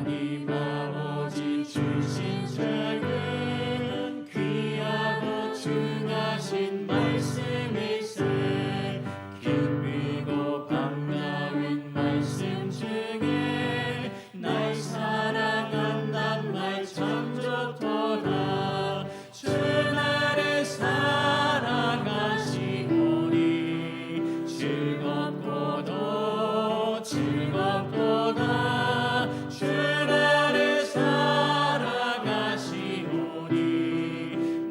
하나님 아버지 주신 책은 귀하고 중하신 말씀일세. 기쁘고 반가운 말씀 중에 날 사랑한단 말 참 좋도다. 주 나를 사랑하시오니 즐겁도다 즐겁도다. 주 나를 사랑하시오니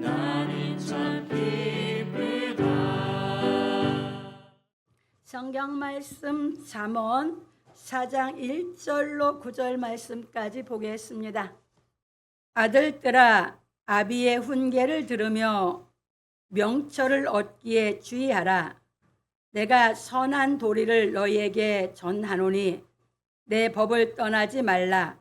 나는 참 기쁘다. 성경 말씀 잠언 4장 1절로 9절 말씀까지 보겠습니다. 아들들아 아비의 훈계를 들으며 명철을 얻기에 주의하라. 내가 선한 도리를 너희에게 전하노니 내 법을 떠나지 말라.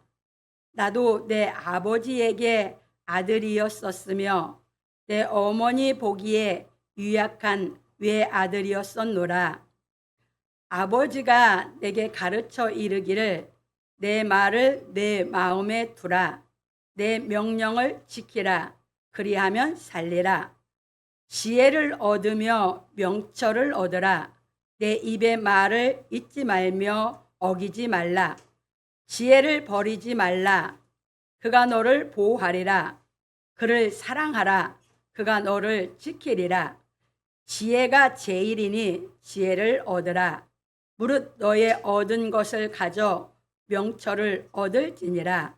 나도 내 아버지에게 아들이었었으며 내 어머니 보기에 유약한 외아들이었었노라. 아버지가 내게 가르쳐 이르기를 내 말을 내 마음에 두라. 내 명령을 지키라. 그리하면 살리라. 지혜를 얻으며 명철을 얻으라. 내 입의 말을 잊지 말며 어기지 말라. 지혜를 버리지 말라. 그가 너를 보호하리라. 그를 사랑하라. 그가 너를 지키리라. 지혜가 제일이니 지혜를 얻으라. 무릇 너의 얻은 것을 가져 명철을 얻을지니라.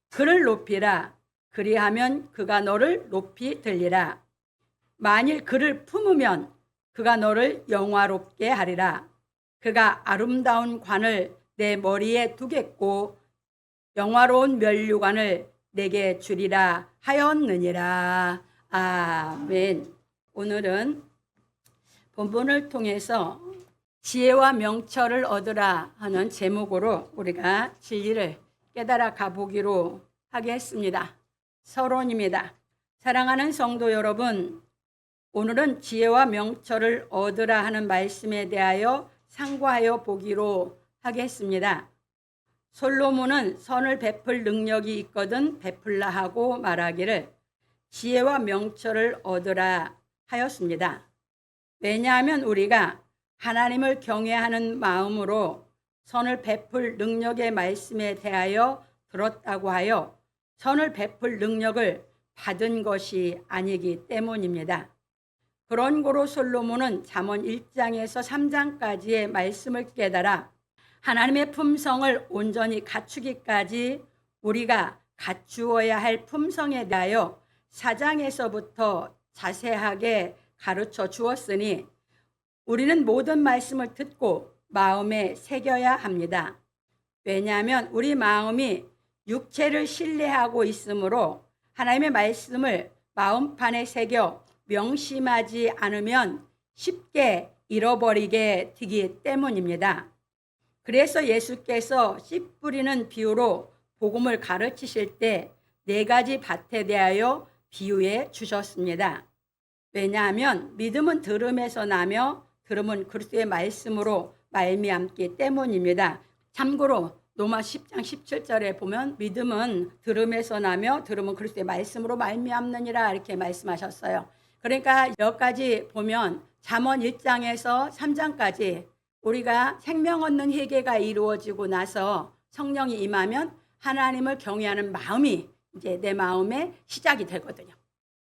그를 높이라. 그리하면 그가 너를 높이 들리라. 만일 그를 품으면 그가 너를 영화롭게 하리라. 그가 아름다운 관을 내 머리에 두겠고 영화로운 면류관을 내게 주리라 하였느니라. 아멘. 오늘은 본문을 통해서 지혜와 명철을 얻으라 하는 제목으로 우리가 진리를 깨달아 가보기로 하겠습니다. 서론입니다. 사랑하는 성도 여러분, 오늘은 지혜와 명철을 얻으라 하는 말씀에 대하여 상고하여 보기로 하겠습니다. 솔로몬은 선을 베풀 능력이 있거든 베풀라 하고 말하기를 지혜와 명철을 얻으라 하였습니다. 왜냐하면 우리가 하나님을 경외하는 마음으로 선을 베풀 능력의 말씀에 대하여 들었다고 하여 선을 베풀 능력을 받은 것이 아니기 때문입니다. 그런 고로 솔로몬은 잠언 1장에서 3장까지의 말씀을 깨달아 하나님의 품성을 온전히 갖추기까지 우리가 갖추어야 할 품성에 대하여 4장에서부터 자세하게 가르쳐 주었으니 우리는 모든 말씀을 듣고 마음에 새겨야 합니다. 왜냐하면 우리 마음이 육체를 신뢰하고 있으므로 하나님의 말씀을 마음판에 새겨 명심하지 않으면 쉽게 잃어버리게 되기 때문입니다. 그래서 예수께서 씨 뿌리는 비유로 복음을 가르치실 때 4가지 밭에 대하여 비유해 주셨습니다. 왜냐하면 믿음은 들음에서 나며 들음은 그리스도의 말씀으로 말미암기 때문입니다. 참고로 로마 10장 17절에 보면 믿음은 들음에서 나며 들음은 그리스도의 말씀으로 말미암느니라 이렇게 말씀하셨어요. 그러니까 여기까지 보면 잠언 1장에서 3장까지 우리가 생명 얻는 회개가 이루어지고 나서 성령이 임하면 하나님을 경외하는 마음이 이제 내 마음의 시작이 되거든요.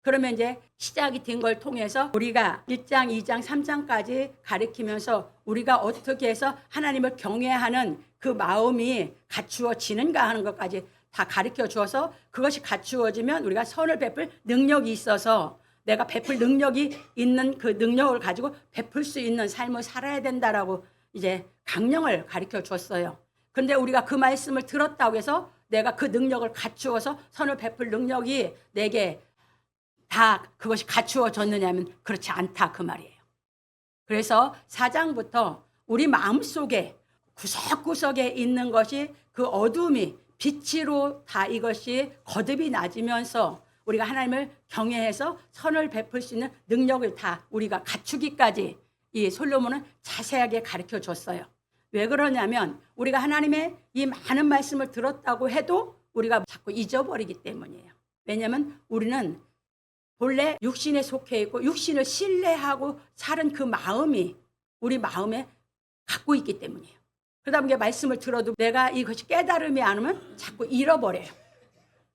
그러면 이제 시작이 된 걸 통해서 우리가 1장, 2장, 3장까지 가리키면서 우리가 어떻게 해서 하나님을 경외하는 그 마음이 갖추어지는가 하는 것까지 다 가르쳐 주어서 그것이 갖추어지면 우리가 선을 베풀 능력이 있어서 내가 베풀 능력이 있는 그 능력을 가지고 베풀 수 있는 삶을 살아야 된다라고 이제 강령을 가르쳐 줬어요. 그런데 우리가 그 말씀을 들었다고 해서 내가 그 능력을 갖추어서 선을 베풀 능력이 내게 다 그것이 갖추어졌느냐면 그렇지 않다 그 말이에요. 그래서 4장부터 우리 마음속에 구석구석에 있는 것이 그 어둠이 빛으로 다 이것이 거듭이 낮으면서 우리가 하나님을 경외해서 선을 베풀 수 있는 능력을 다 우리가 갖추기까지 이 솔로몬은 자세하게 가르쳐 줬어요. 왜 그러냐면 우리가 하나님의 이 많은 말씀을 들었다고 해도 우리가 자꾸 잊어버리기 때문이에요. 왜냐하면 우리는 본래 육신에 속해 있고 육신을 신뢰하고 사는 그 마음이 우리 마음에 갖고 있기 때문이에요. 그러다 보니까 말씀을 들어도 내가 이것이 깨달음이 안 오면 자꾸 잃어버려요.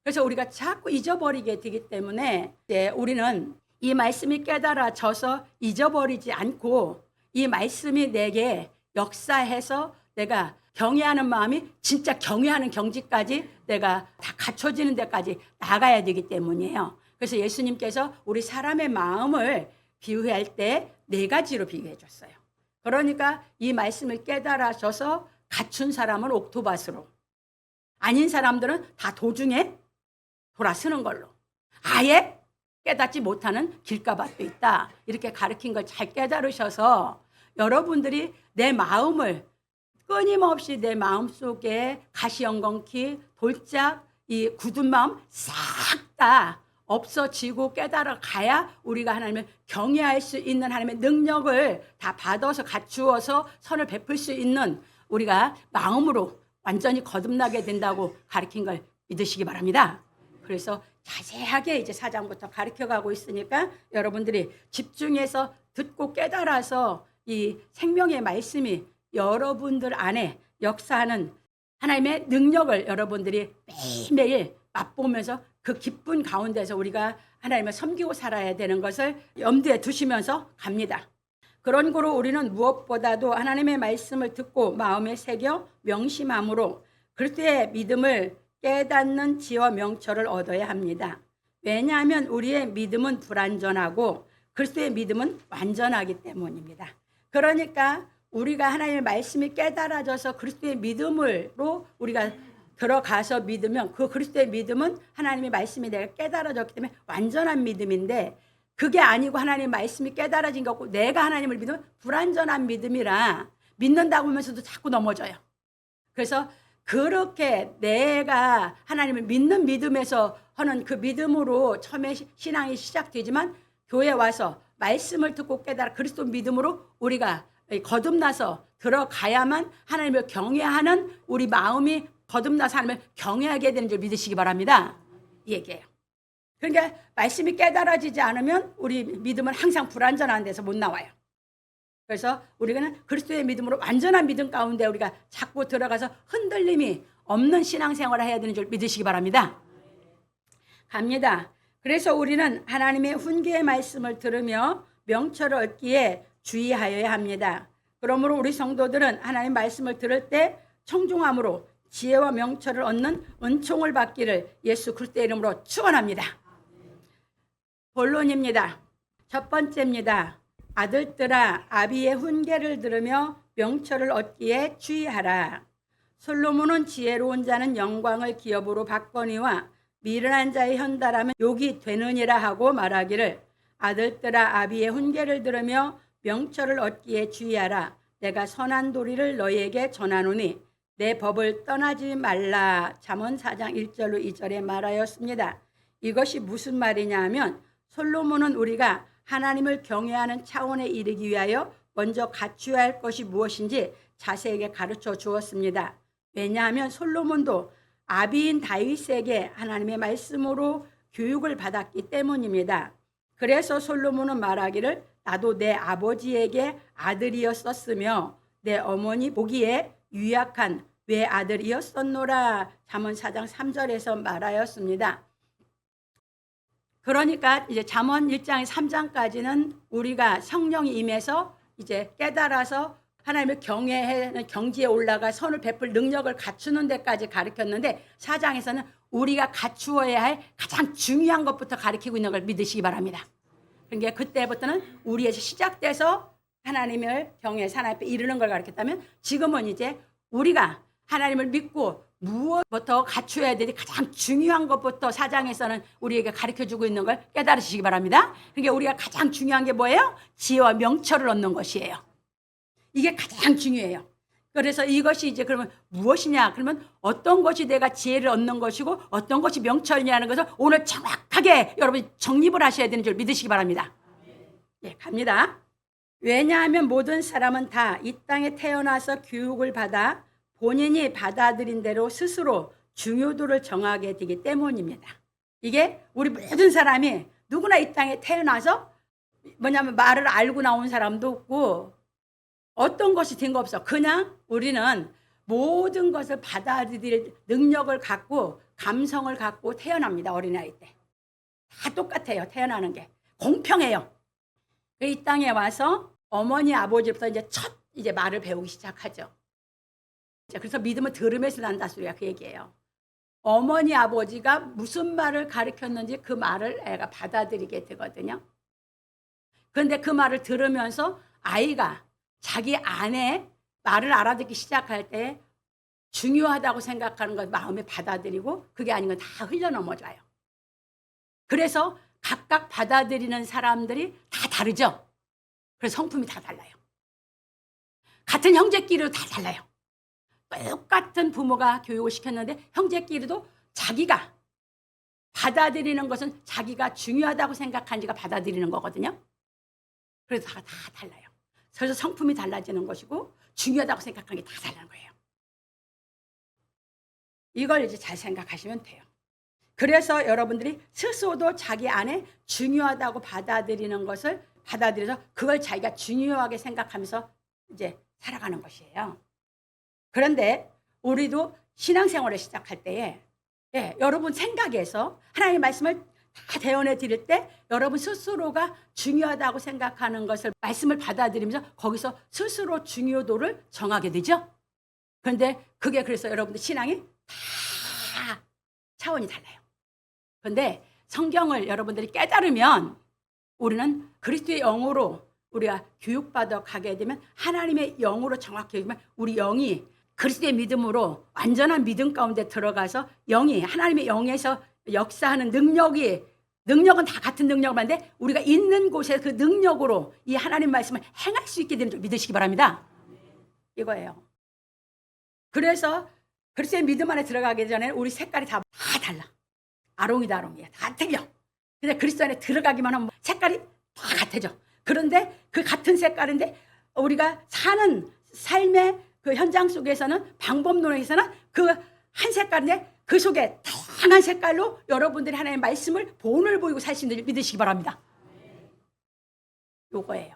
그래서 우리가 자꾸 잊어버리게 되기 때문에 이제 우리는 이 말씀이 깨달아져서 잊어버리지 않고 이 말씀이 내게 역사해서 내가 경외하는 마음이 진짜 경외하는 경지까지 내가 다 갖춰지는 데까지 나가야 되기 때문이에요. 그래서 예수님께서 우리 사람의 마음을 비유할 때 4가지로 비유해 줬어요. 그러니까 이 말씀을 깨달아져서 갖춘 사람은 옥토밭으로, 아닌 사람들은 다 도중에 돌아서는 걸로, 아예 깨닫지 못하는 길가밭도 있다. 이렇게 가르친 걸 잘 깨달으셔서 여러분들이 내 마음을 끊임없이 내 마음속에 가시연건키, 돌짝, 이 굳은 마음 싹 다 없어지고 깨달아 가야 우리가 하나님을 경외할 수 있는 하나님의 능력을 다 받아서 갖추어서 선을 베풀 수 있는 우리가 마음으로 완전히 거듭나게 된다고 가르친 걸 믿으시기 바랍니다. 그래서 자세하게 이제 4장부터 가르쳐가고 있으니까 여러분들이 집중해서 듣고 깨달아서 이 생명의 말씀이 여러분들 안에 역사하는 하나님의 능력을 여러분들이 매일매일 맛보면서 그 기쁜 가운데서 우리가 하나님을 섬기고 살아야 되는 것을 염두에 두시면서 갑니다. 그런 거로 우리는 무엇보다도 하나님의 말씀을 듣고 마음에 새겨 명심함으로 그리스도의 믿음을 깨닫는 지혜와 명철을 얻어야 합니다. 왜냐하면 우리의 믿음은 불완전하고 그리스도의 믿음은 완전하기 때문입니다. 그러니까 우리가 하나님의 말씀이 깨달아져서 그리스도의 믿음으로 우리가 들어가서 믿으면 그 그리스도의 믿음은 하나님의 말씀이 내가 깨달아졌기 때문에 완전한 믿음인데, 그게 아니고 하나님의 말씀이 깨달아진 거고 내가 하나님을 믿으면 불완전한 믿음이라 믿는다고 하면서도 자꾸 넘어져요. 그래서 그렇게 내가 하나님을 믿는 믿음에서 하는 그 믿음으로 처음에 신앙이 시작되지만 교회 와서 말씀을 듣고 깨달아 그리스도 믿음으로 우리가 거듭나서 들어가야만 하나님을 경외하는 우리 마음이 거듭나서 하나님을 경외하게 되는 줄 믿으시기 바랍니다. 이 얘기예요. 그러니까 말씀이 깨달아지지 않으면 우리 믿음은 항상 불완전한 데서 못 나와요. 그래서 우리는 그리스도의 믿음으로 완전한 믿음 가운데 우리가 자꾸 들어가서 흔들림이 없는 신앙생활을 해야 되는 줄 믿으시기 바랍니다. 갑니다. 그래서 우리는 하나님의 훈계의 말씀을 들으며 명철을 얻기에 주의하여야 합니다. 그러므로 우리 성도들은 하나님 말씀을 들을 때 청중함으로 지혜와 명철을 얻는 은총을 받기를 예수 그리스도의 이름으로 축원합니다. 본론입니다. 첫 번째입니다. 아들들아 아비의 훈계를 들으며 명철을 얻기에 주의하라. 솔로몬은 지혜로운 자는 영광을 기업으로 받거니와 미련한 자의 현달함은 욕이 되느니라 하고 말하기를, 아들들아 아비의 훈계를 들으며 명철을 얻기에 주의하라. 내가 선한 도리를 너희에게 전하노니 내 법을 떠나지 말라. 잠언 4장 1절로 2절에 말하였습니다. 이것이 무슨 말이냐 하면 솔로몬은 우리가 하나님을 경외하는 차원에 이르기 위하여 먼저 갖추어야 할 것이 무엇인지 자세하게 가르쳐 주었습니다. 왜냐하면 솔로몬도 아비인 다윗에게 하나님의 말씀으로 교육을 받았기 때문입니다. 그래서 솔로몬은 말하기를 나도 내 아버지에게 아들이었었으며 내 어머니 보기에 유약한 외아들이었었노라. 잠언 4장 3절에서 말하였습니다. 그러니까 이제 잠언 1장 3장까지는 우리가 성령이 임해서 이제 깨달아서 하나님을 경외하는 경지에 올라가 선을 베풀 능력을 갖추는 데까지 가르쳤는데 4장에서는 우리가 갖추어야 할 가장 중요한 것부터 가르치고 있는 걸 믿으시기 바랍니다. 그러니까 그때부터는 우리에서 시작돼서 하나님을 경외해서 하나님 앞에 이르는 걸 가르쳤다면 지금은 이제 우리가 하나님을 믿고 무엇부터 갖춰야 되지 가장 중요한 것부터 4장에서는 우리에게 가르쳐주고 있는 걸 깨달으시기 바랍니다. 그러니까 우리가 가장 중요한 게 뭐예요? 지혜와 명철을 얻는 것이에요. 이게 가장 중요해요. 그래서 이것이 이제 그러면 무엇이냐? 그러면 어떤 것이 내가 지혜를 얻는 것이고 어떤 것이 명철이냐는 것을 오늘 정확하게 여러분이 정립을 하셔야 되는 줄 믿으시기 바랍니다. 예, 갑니다. 왜냐하면 모든 사람은 다 이 땅에 태어나서 교육을 받아 본인이 받아들인 대로 스스로 중요도를 정하게 되기 때문입니다. 이게 우리 모든 사람이 누구나 이 땅에 태어나서 뭐냐면 말을 알고 나온 사람도 없고 어떤 것이 된 거 없어. 그냥 우리는 모든 것을 받아들일 능력을 갖고 감성을 갖고 태어납니다. 어린아이 때. 다 똑같아요. 태어나는 게. 공평해요. 이 땅에 와서 어머니 아버지부터 이제 말을 배우기 시작하죠. 그래서 믿음은 들음에서 난다 소리가 그 얘기예요. 어머니 아버지가 무슨 말을 가르쳤는지 그 말을 애가 받아들이게 되거든요. 그런데 그 말을 들으면서 아이가 자기 안에 말을 알아듣기 시작할 때 중요하다고 생각하는 것 마음에 받아들이고 그게 아닌 건 다 흘려넘어져요. 그래서 각각 받아들이는 사람들이 다 다르죠. 그래서 성품이 다 달라요. 같은 형제끼리도 다 달라요. 똑같은 부모가 교육을 시켰는데 형제끼리도 자기가 받아들이는 것은 자기가 중요하다고 생각하는지가 받아들이는 거거든요. 그래서 다 달라요. 그래서 성품이 달라지는 것이고 중요하다고 생각하는 게 다 달라는 거예요. 이걸 이제 잘 생각하시면 돼요. 그래서 여러분들이 스스로도 자기 안에 중요하다고 받아들이는 것을 받아들여서 그걸 자기가 중요하게 생각하면서 이제 살아가는 것이에요. 그런데 우리도 신앙생활을 시작할 때에 여러분 생각에서 하나님의 말씀을 다 대언해 드릴 때 여러분 스스로가 중요하다고 생각하는 것을 말씀을 받아들이면서 거기서 스스로 중요도를 정하게 되죠. 그런데 그게 그래서 여러분들 신앙이 다 차원이 달라요. 그런데 성경을 여러분들이 깨달으면 우리는 그리스도의 영으로 우리가 교육받아 가게 되면 하나님의 영으로 정확히 얘기하면 우리 영이 그리스도의 믿음으로 완전한 믿음 가운데 들어가서 영이 하나님의 영에서 역사하는 능력은 다 같은 능력을 받는데 우리가 있는 곳에 그 능력으로 이 하나님 말씀을 행할 수 있게 되는 줄 믿으시기 바랍니다. 이거예요. 그래서 그리스도의 믿음 안에 들어가기 전에 우리 색깔이 다 달라. 아롱이다 아롱이야. 다 틀려. 근데 그리스도 안에 들어가기만 하면 색깔이 다 같아져. 그런데 그 같은 색깔인데 우리가 사는 삶의 그 현장 속에서는 방법론에서는 그 한 색깔인데 그 속에 다양한 색깔로 여러분들이 하나님의 말씀을 본을 보이고 살 수 있는 줄 믿으시기 바랍니다. 요거예요.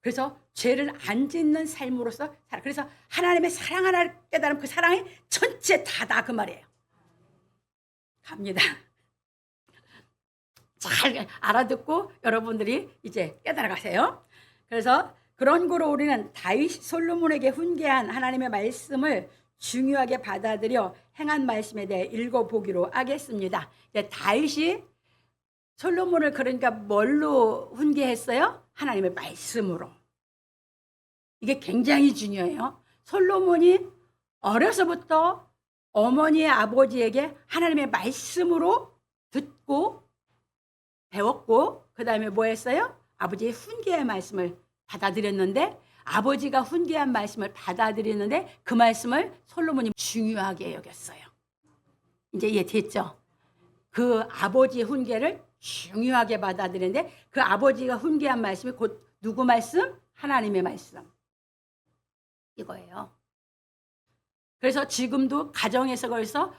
그래서 죄를 안 짓는 삶으로서 살아. 그래서 하나님의 사랑 하나를 깨달으면 그 사랑이 전체 다다 그 말이에요. 갑니다. 잘 알아듣고 여러분들이 이제 깨달아가세요. 그래서 그런 거로 우리는 다윗 솔로몬에게 훈계한 하나님의 말씀을 중요하게 받아들여 행한 말씀에 대해 읽어보기로 하겠습니다. 다윗이 솔로몬을 그러니까 뭘로 훈계했어요? 하나님의 말씀으로. 이게 굉장히 중요해요. 솔로몬이 어려서부터 어머니의 아버지에게 하나님의 말씀으로 듣고 배웠고 그 다음에 뭐 했어요? 아버지의 훈계의 말씀을 받아들였는데 아버지가 훈계한 말씀을 받아들였는데 그 말씀을 솔로몬이 중요하게 여겼어요. 이제 이해됐죠? 그 아버지의 훈계를 중요하게 받아들였는데 그 아버지가 훈계한 말씀이 곧 누구 말씀? 하나님의 말씀. 이거예요. 그래서 지금도 가정에서 그래서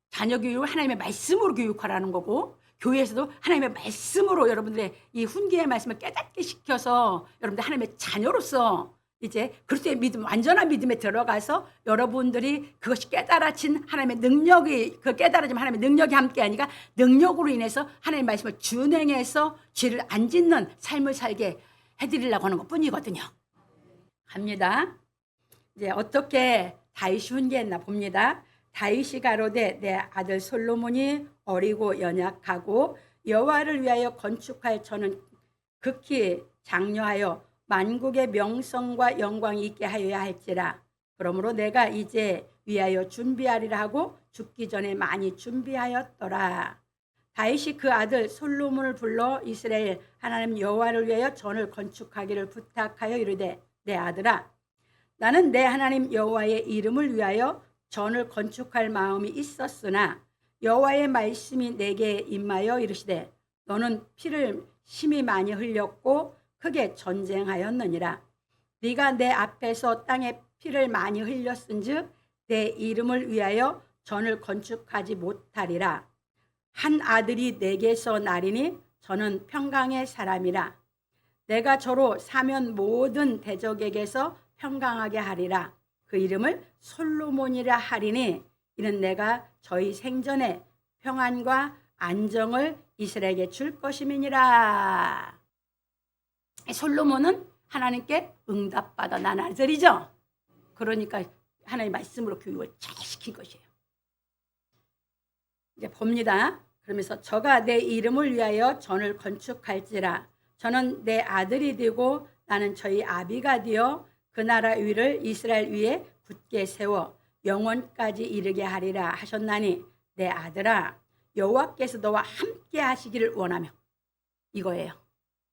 자녀 교육을 하나님의 말씀으로 교육하라는 거고 교회에서도 하나님의 말씀으로 여러분들의 이 훈계의 말씀을 깨닫게 시켜서 여러분들 하나님의 자녀로서 이제 그리스도의 믿음, 완전한 믿음에 들어가서 여러분들이 그것이 깨달아진 하나님의 능력이 그 깨달아진 하나님의 능력이 함께 하니까 능력으로 인해서 하나님의 말씀을 준행해서 죄를 안 짓는 삶을 살게 해드리려고 하는 것뿐이거든요. 갑니다. 이제 어떻게 다윗이 훈계했나 봅니다. 다윗이 가로되 내 아들 솔로몬이 어리고 연약하고 여호와를 위하여 건축할 저는 극히 장려하여 만국의 명성과 영광이 있게 하여야 할지라. 그러므로 내가 이제 위하여 준비하리라 하고 죽기 전에 많이 준비하였더라. 다윗이 그 아들 솔로몬을 불러 이스라엘 하나님 여호와를 위하여 전을 건축하기를 부탁하여 이르되 내 아들아 나는 내 하나님 여호와의 이름을 위하여 전을 건축할 마음이 있었으나 여호와의 말씀이 내게 임하여 이르시되 너는 피를 심히 많이 흘렸고 크게 전쟁하였느니라. 네가 내 앞에서 땅에 피를 많이 흘렸은즉 내 이름을 위하여 전을 건축하지 못하리라. 한 아들이 내게서 나리니 저는 평강의 사람이라. 내가 저로 사면 모든 대적에게서 평강하게 하리라. 그 이름을 솔로몬이라 하리니 이는 내가 저희 생전에 평안과 안정을 이스라엘에게 줄 것임이니라. 솔로몬은 하나님께 응답받아 난 아들이죠. 그러니까 하나님 말씀으로 교육을 잘 시킨 것이에요. 이제 봅니다. 그러면서 저가 내 이름을 위하여 전을 건축할지라. 저는 내 아들이 되고 나는 저희 아비가 되어 그 나라 위를 이스라엘 위에 굳게 세워 영원까지 이르게 하리라 하셨나니 내 아들아 여호와께서 너와 함께 하시기를 원하며 이거예요.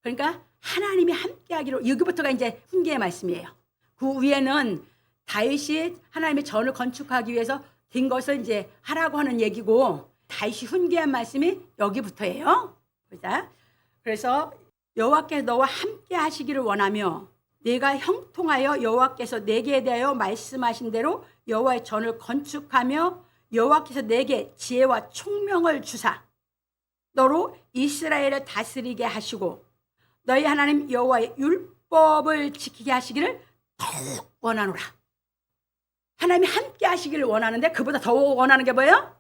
그러니까 하나님이 함께 하기로 여기부터가 이제 훈계의 말씀이에요. 그 위에는 다윗이 하나님의 전을 건축하기 위해서 된 것을 이제 하라고 하는 얘기고 다윗이 훈계한 말씀이 여기부터예요. 보자. 그래서 여호와께서 너와 함께 하시기를 원하며 내가 형통하여 여호와께서 내게 대하여 말씀하신 대로 여호와의 전을 건축하며 여호와께서 내게 지혜와 총명을 주사 너로 이스라엘을 다스리게 하시고 너희 하나님 여호와의 율법을 지키게 하시기를 더욱 원하노라. 하나님이 함께 하시기를 원하는데 그보다 더 원하는 게 뭐예요?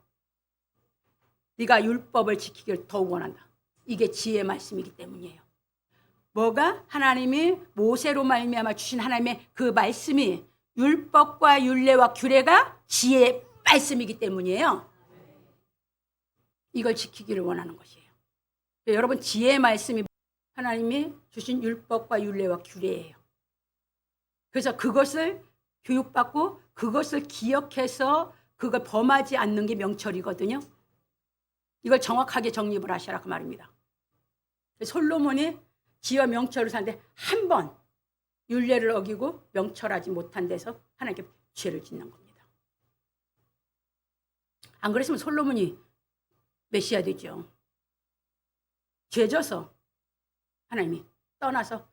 네가 율법을 지키기를 더욱 원한다. 이게 지혜의 말씀이기 때문이에요. 뭐가? 하나님이 모세로 말미암아 주신 하나님의 그 말씀이 율법과 율례와 규례가 지혜의 말씀이기 때문이에요. 이걸 지키기를 원하는 것이에요. 여러분 지혜의 말씀이 하나님이 주신 율법과 율례와 규례예요. 그래서 그것을 교육받고 그것을 기억해서 그걸 범하지 않는 게 명철이거든요. 이걸 정확하게 정립을 하시라 그 말입니다. 솔로몬이 지혜와 명철을 사는데 한 번 율례를 어기고 명철하지 못한 데서 하나님께 죄를 짓는 겁니다. 안 그랬으면 솔로몬이 메시아 되죠. 죄져서 하나님이 떠나서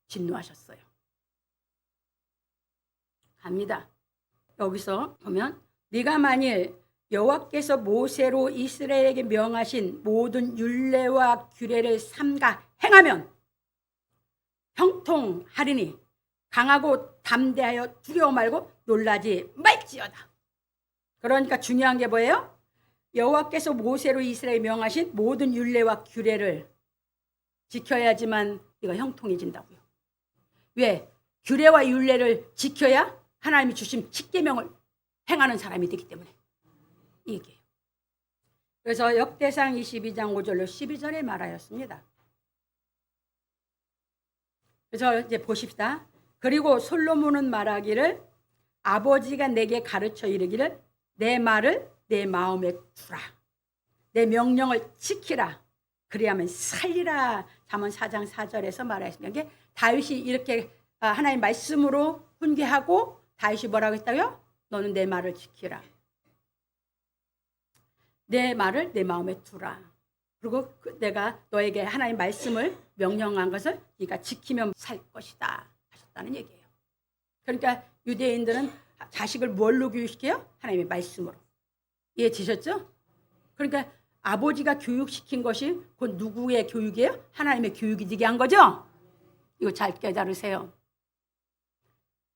진노하셨어요. 갑니다. 여기서 보면 네가 만일 여호와께서 모세로 이스라엘에게 명하신 모든 율례와 규례를 삼가 행하면 형통하리니 강하고 담대하여 두려워 말고 놀라지 말지어다. 그러니까 중요한 게 뭐예요? 여호와께서 모세로 이스라엘에 명하신 모든 율례와 규례를 지켜야지만 네가 형통해진다고요. 왜? 규례와 율례를 지켜야 하나님이 주신 십계명을 행하는 사람이 되기 때문에 이 얘기예요. 그래서 역대상 22장 5절로 12절에 말하였습니다. 그래서 이제 보십시다. 그리고 솔로몬은 말하기를 아버지가 내게 가르쳐 이르기를 내 말을 내 마음에 두라. 내 명령을 지키라. 그리하면 살리라. 잠언 4장 4절에서 말하였습니다. 다윗이 이렇게 하나님 말씀으로 훈계하고 다윗이 뭐라고 했다고요? 너는 내 말을 지키라. 내 말을 내 마음에 두라. 그리고 내가 너에게 하나님 말씀을 명령한 것을 네가 지키면 살 것이다 하셨다는 얘기예요. 그러니까 유대인들은 자식을 뭘로 교육시켜요? 하나님의 말씀으로. 이해되셨죠? 그러니까 아버지가 교육시킨 것이 곧 누구의 교육이에요? 하나님의 교육이 되게 한 거죠? 이거 잘 깨달으세요.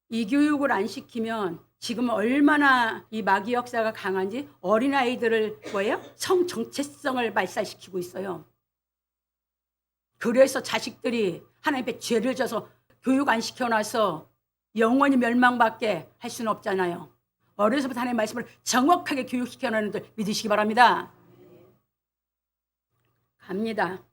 이 교육을 안 시키면 지금 얼마나 이 마귀 역사가 강한지 어린아이들을 뭐예요? 성 정체성을 발달시키고 있어요. 그래서 자식들이 하나님 앞에 죄를 져서 교육 안 시켜놔서 영원히 멸망밖에 할 수는 없잖아요. 어려서부터 하나님의 말씀을 정확하게 교육시켜놓는 들 믿으시기 바랍니다. 갑니다.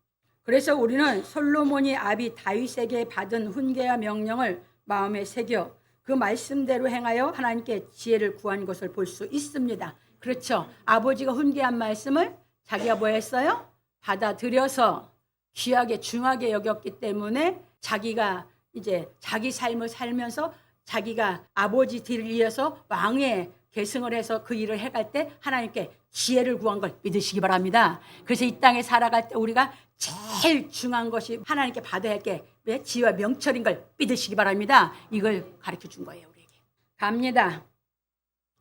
그래서 우리는 솔로몬이 아비 다윗에게 받은 훈계와 명령을 마음에 새겨 그 말씀대로 행하여 하나님께 지혜를 구한 것을 볼 수 있습니다. 그렇죠. 아버지가 훈계한 말씀을 자기가 뭐 했어요? 받아들여서 귀하게 중하게 여겼기 때문에 자기가 이제 자기 삶을 살면서 자기가 아버지 뒤를 이어서 왕의 계승을 해서 그 일을 해갈 때 하나님께 지혜를 구한 걸 믿으시기 바랍니다. 그래서 이 땅에 살아갈 때 우리가 제일 중요한 것이 하나님께 받아야 할 게 지혜와 명철인 걸 믿으시기 바랍니다. 이걸 가르쳐 준 거예요, 우리에게. 갑니다.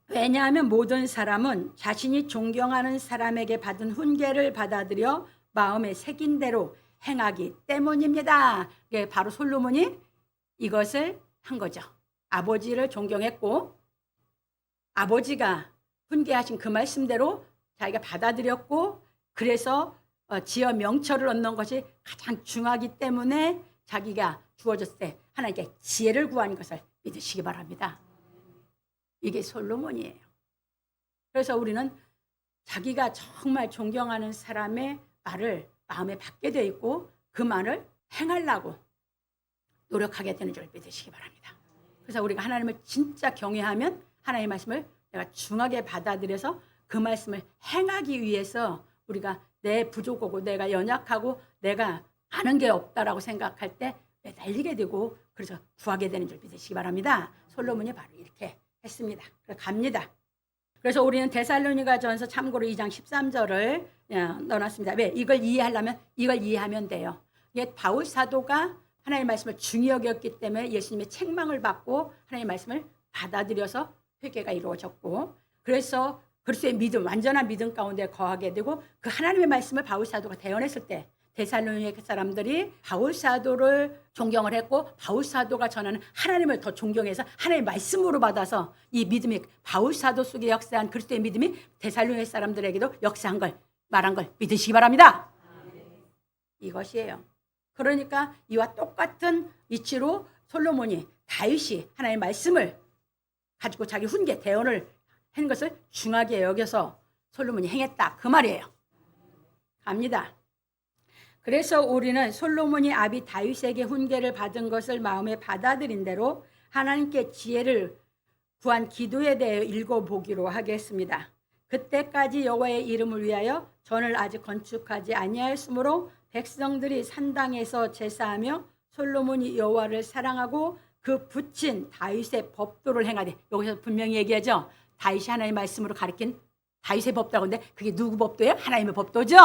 왜냐하면 모든 사람은 자신이 존경하는 사람에게 받은 훈계를 받아들여 마음에 새긴 대로 행하기 때문입니다. 이게 바로 솔로몬이 이것을 한 거죠. 아버지를 존경했고 아버지가 훈계하신 그 말씀대로 자기가 받아들였고 그래서 지혜 명철을 얻는 것이 가장 중요하기 때문에 자기가 주어졌을 때 하나님께 지혜를 구하는 것을 믿으시기 바랍니다. 이게 솔로몬이에요. 그래서 우리는 자기가 정말 존경하는 사람의 말을 마음에 받게 돼 있고 그 말을 행하려고 노력하게 되는 줄 믿으시기 바랍니다. 그래서 우리가 하나님을 진짜 경외하면 하나님의 말씀을 내가 중하게 받아들여서 그 말씀을 행하기 위해서 우리가 내 부족하고 내가 연약하고 내가 아는 게 없다라고 생각할 때 매달리게 되고 그래서 구하게 되는 줄 믿으시기 바랍니다. 솔로몬이 바로 이렇게 했습니다. 갑니다. 그래서 우리는 데살로니가전서 참고로 2장 13절을 넣어놨습니다. 왜? 이걸 이해하려면 이걸 이해하면 돼요. 이게 바울 사도가 하나님의 말씀을 중히 여겼기 때문에 예수님의 책망을 받고 하나님의 말씀을 받아들여서 회개가 이루어졌고 그래서 그리스도의 믿음, 완전한 믿음 가운데 거하게 되고 그 하나님의 말씀을 바울 사도가 대언했을 때 데살로니가 사람들이 바울 사도를 존경을 했고 바울 사도가 전하는 하나님을 더 존경해서 하나님의 말씀으로 받아서 이 믿음이 바울 사도 속에 역사한 그리스도의 믿음이 데살로니가 사람들에게도 역사한 걸 말한 걸 믿으시기 바랍니다. 이것이에요. 그러니까 이와 똑같은 이치로 솔로몬이 다윗이 하나님의 말씀을 가지고 자기 훈계 대언을 한 것을 중하게 여겨서 솔로몬이 행했다 그 말이에요. 갑니다. 그래서 우리는 솔로몬이 아비 다윗에게 훈계를 받은 것을 마음에 받아들인 대로 하나님께 지혜를 구한 기도에 대해 읽어보기로 하겠습니다. 그때까지 여호와의 이름을 위하여 전을 아직 건축하지 아니하였으므로 백성들이 산당에서 제사하며 솔로몬이 여호와를 사랑하고 그 붙인 다윗의 법도를 행하되 여기서 분명히 얘기하죠. 다윗이 하나님의 말씀으로 가르친 다윗의 법도라고 하는데 그게 누구 법도예요? 하나님의 법도죠.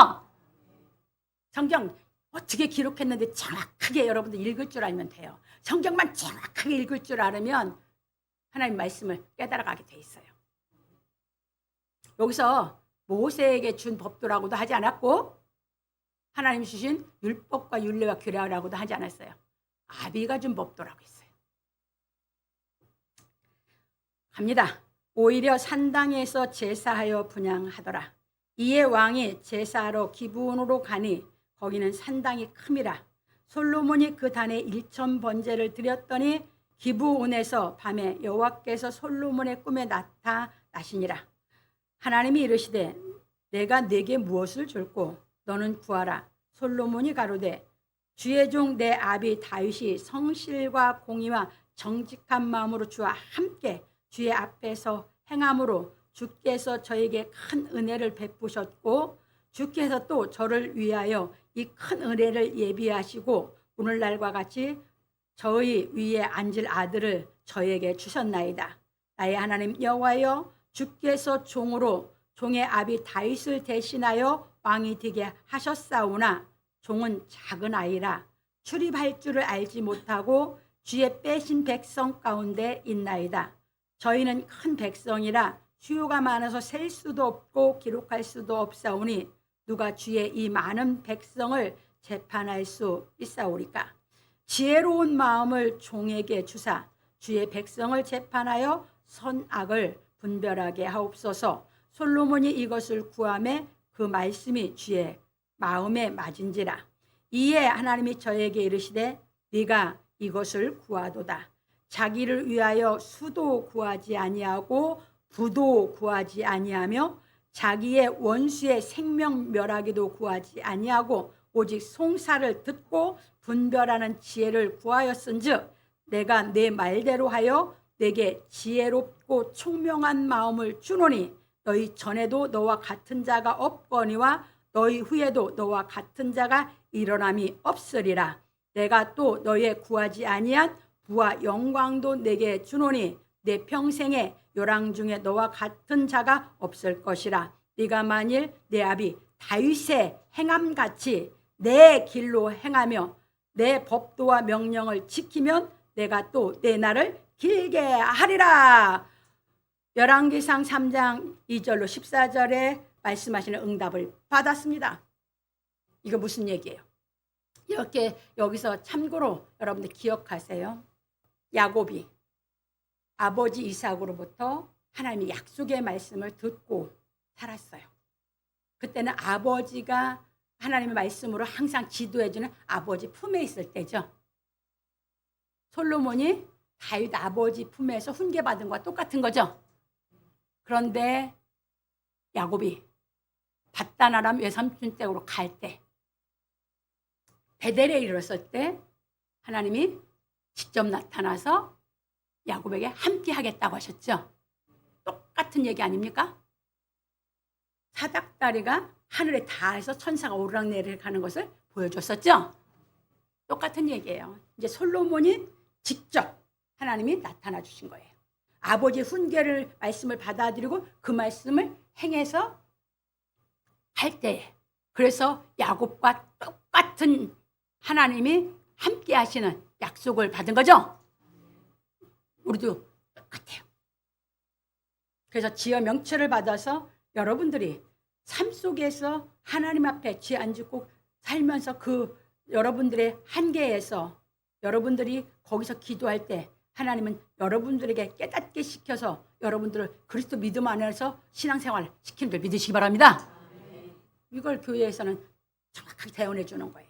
성경 어떻게 기록했는데 정확하게 여러분들 읽을 줄 알면 돼요. 성경만 정확하게 읽을 줄 알으면 하나님 말씀을 깨달아가게 돼 있어요. 여기서 모세에게 준 법도라고도 하지 않았고 하나님 주신 율법과 율례와 규례라고도 하지 않았어요. 아비가 준 법도라고 했어요. 갑니다. 오히려 산당에서 제사하여 분향하더라. 이에 왕이 제사하러 기브온으로 가니 거기는 산당이 큼이라. 솔로몬이 그 단에 1,000번제를 드렸더니 기브온에서 밤에 여호와께서 솔로몬의 꿈에 나타나시니라. 하나님이 이르시되 내가 네게 무엇을 줄꼬 너는 구하라. 솔로몬이 가로되 주의 종 내 아비 다윗이 성실과 공의와 정직한 마음으로 주와 함께 주의 앞에서 행함으로 주께서 저에게 큰 은혜를 베푸셨고 주께서 또 저를 위하여 이 큰 은혜를 예비하시고 오늘날과 같이 저의 위에 앉을 아들을 저에게 주셨나이다. 나의 하나님 여호와여 주께서 종으로 종의 아비 다윗을 대신하여 왕이 되게 하셨사오나 종은 작은 아이라 출입할 줄을 알지 못하고 주의 빼신 백성 가운데 있나이다. 저희는 큰 백성이라 수요가 많아서 셀 수도 없고 기록할 수도 없사오니 누가 주의 이 많은 백성을 재판할 수 있사오리까. 지혜로운 마음을 종에게 주사 주의 백성을 재판하여 선악을 분별하게 하옵소서. 솔로몬이 이것을 구하매 그 말씀이 주의 마음에 맞은지라. 이에 하나님이 저에게 이르시되 네가 이것을 구하도다. 자기를 위하여 수도 구하지 아니하고 부도 구하지 아니하며 자기의 원수의 생명 멸하기도 구하지 아니하고 오직 송사를 듣고 분별하는 지혜를 구하였은즉 내가 내 말대로 하여 내게 지혜롭고 총명한 마음을 주노니 너희 전에도 너와 같은 자가 없거니와 너희 후에도 너와 같은 자가 일어남이 없으리라. 내가 또 너의 구하지 아니한 부와 영광도 내게 주노니 내 평생에 요랑 중에 너와 같은 자가 없을 것이라. 네가 만일 내 아비 다윗의 행함같이 내 길로 행하며 내 법도와 명령을 지키면 내가 또 내 날을 길게 하리라. 열왕기상 3장 2절로 14절에 말씀하시는 응답을 받았습니다. 이거 무슨 얘기예요? 이렇게 여기서 참고로 여러분들 기억하세요. 야곱이 아버지 이삭으로부터 하나님의 약속의 말씀을 듣고 살았어요. 그때는 아버지가 하나님의 말씀으로 항상 지도해주는 아버지 품에 있을 때죠. 솔로몬이 다윗 아버지 품에서 훈계받은 것과 똑같은 거죠. 그런데 야곱이 밧단 아람 외삼촌 댁으로 갈 때, 베델에 이르렀을 때 하나님이 직접 나타나서 야곱에게 함께 하겠다고 하셨죠. 똑같은 얘기 아닙니까? 사닥다리가 하늘에 닿아서 천사가 오르락내리락 하는 것을 보여줬었죠. 똑같은 얘기예요. 이제 솔로몬이 직접 하나님이 나타나 주신 거예요. 아버지의 훈계를 말씀을 받아들이고 그 말씀을 행해서 할 때에, 그래서 야곱과 똑같은 하나님이 함께 하시는 약속을 받은 거죠. 우리도 똑같아요. 그래서 지어 명철을 받아서 여러분들이 삶 속에서 하나님 앞에 죄 안 짓고 살면서 그 여러분들의 한계에서 여러분들이 거기서 기도할 때 하나님은 여러분들에게 깨닫게 시켜서 여러분들을 그리스도 믿음 안에서 신앙생활 시키는 걸 믿으시기 바랍니다. 이걸 교회에서는 정확하게 대언해 주는 거예요.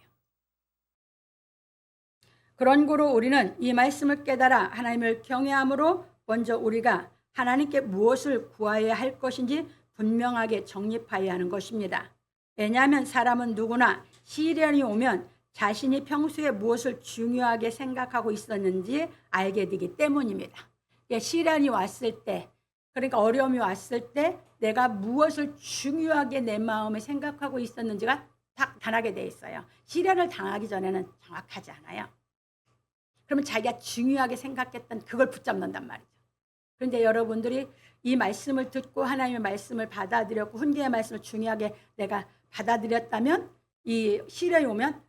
그런 고로 우리는 이 말씀을 깨달아 하나님을 경외함으로 먼저 우리가 하나님께 무엇을 구하여야 할 것인지 분명하게 정립하여야 하는 것입니다. 왜냐하면 사람은 누구나 시련이 오면 자신이 평소에 무엇을 중요하게 생각하고 있었는지 알게 되기 때문입니다. 시련이 왔을 때, 그러니까 어려움이 왔을 때 내가 무엇을 중요하게 내 마음에 생각하고 있었는지가 나타나게 돼 있어요. 시련을 당하기 전에는 정확하지 않아요. 그러면 자기가 중요하게 생각했던 그걸 붙잡는단 말이죠. 그런데 여러분들이 이 말씀을 듣고 하나님의 말씀을 받아들였고 훈계의 말씀을 중요하게 내가 받아들였다면 이 시련이 오면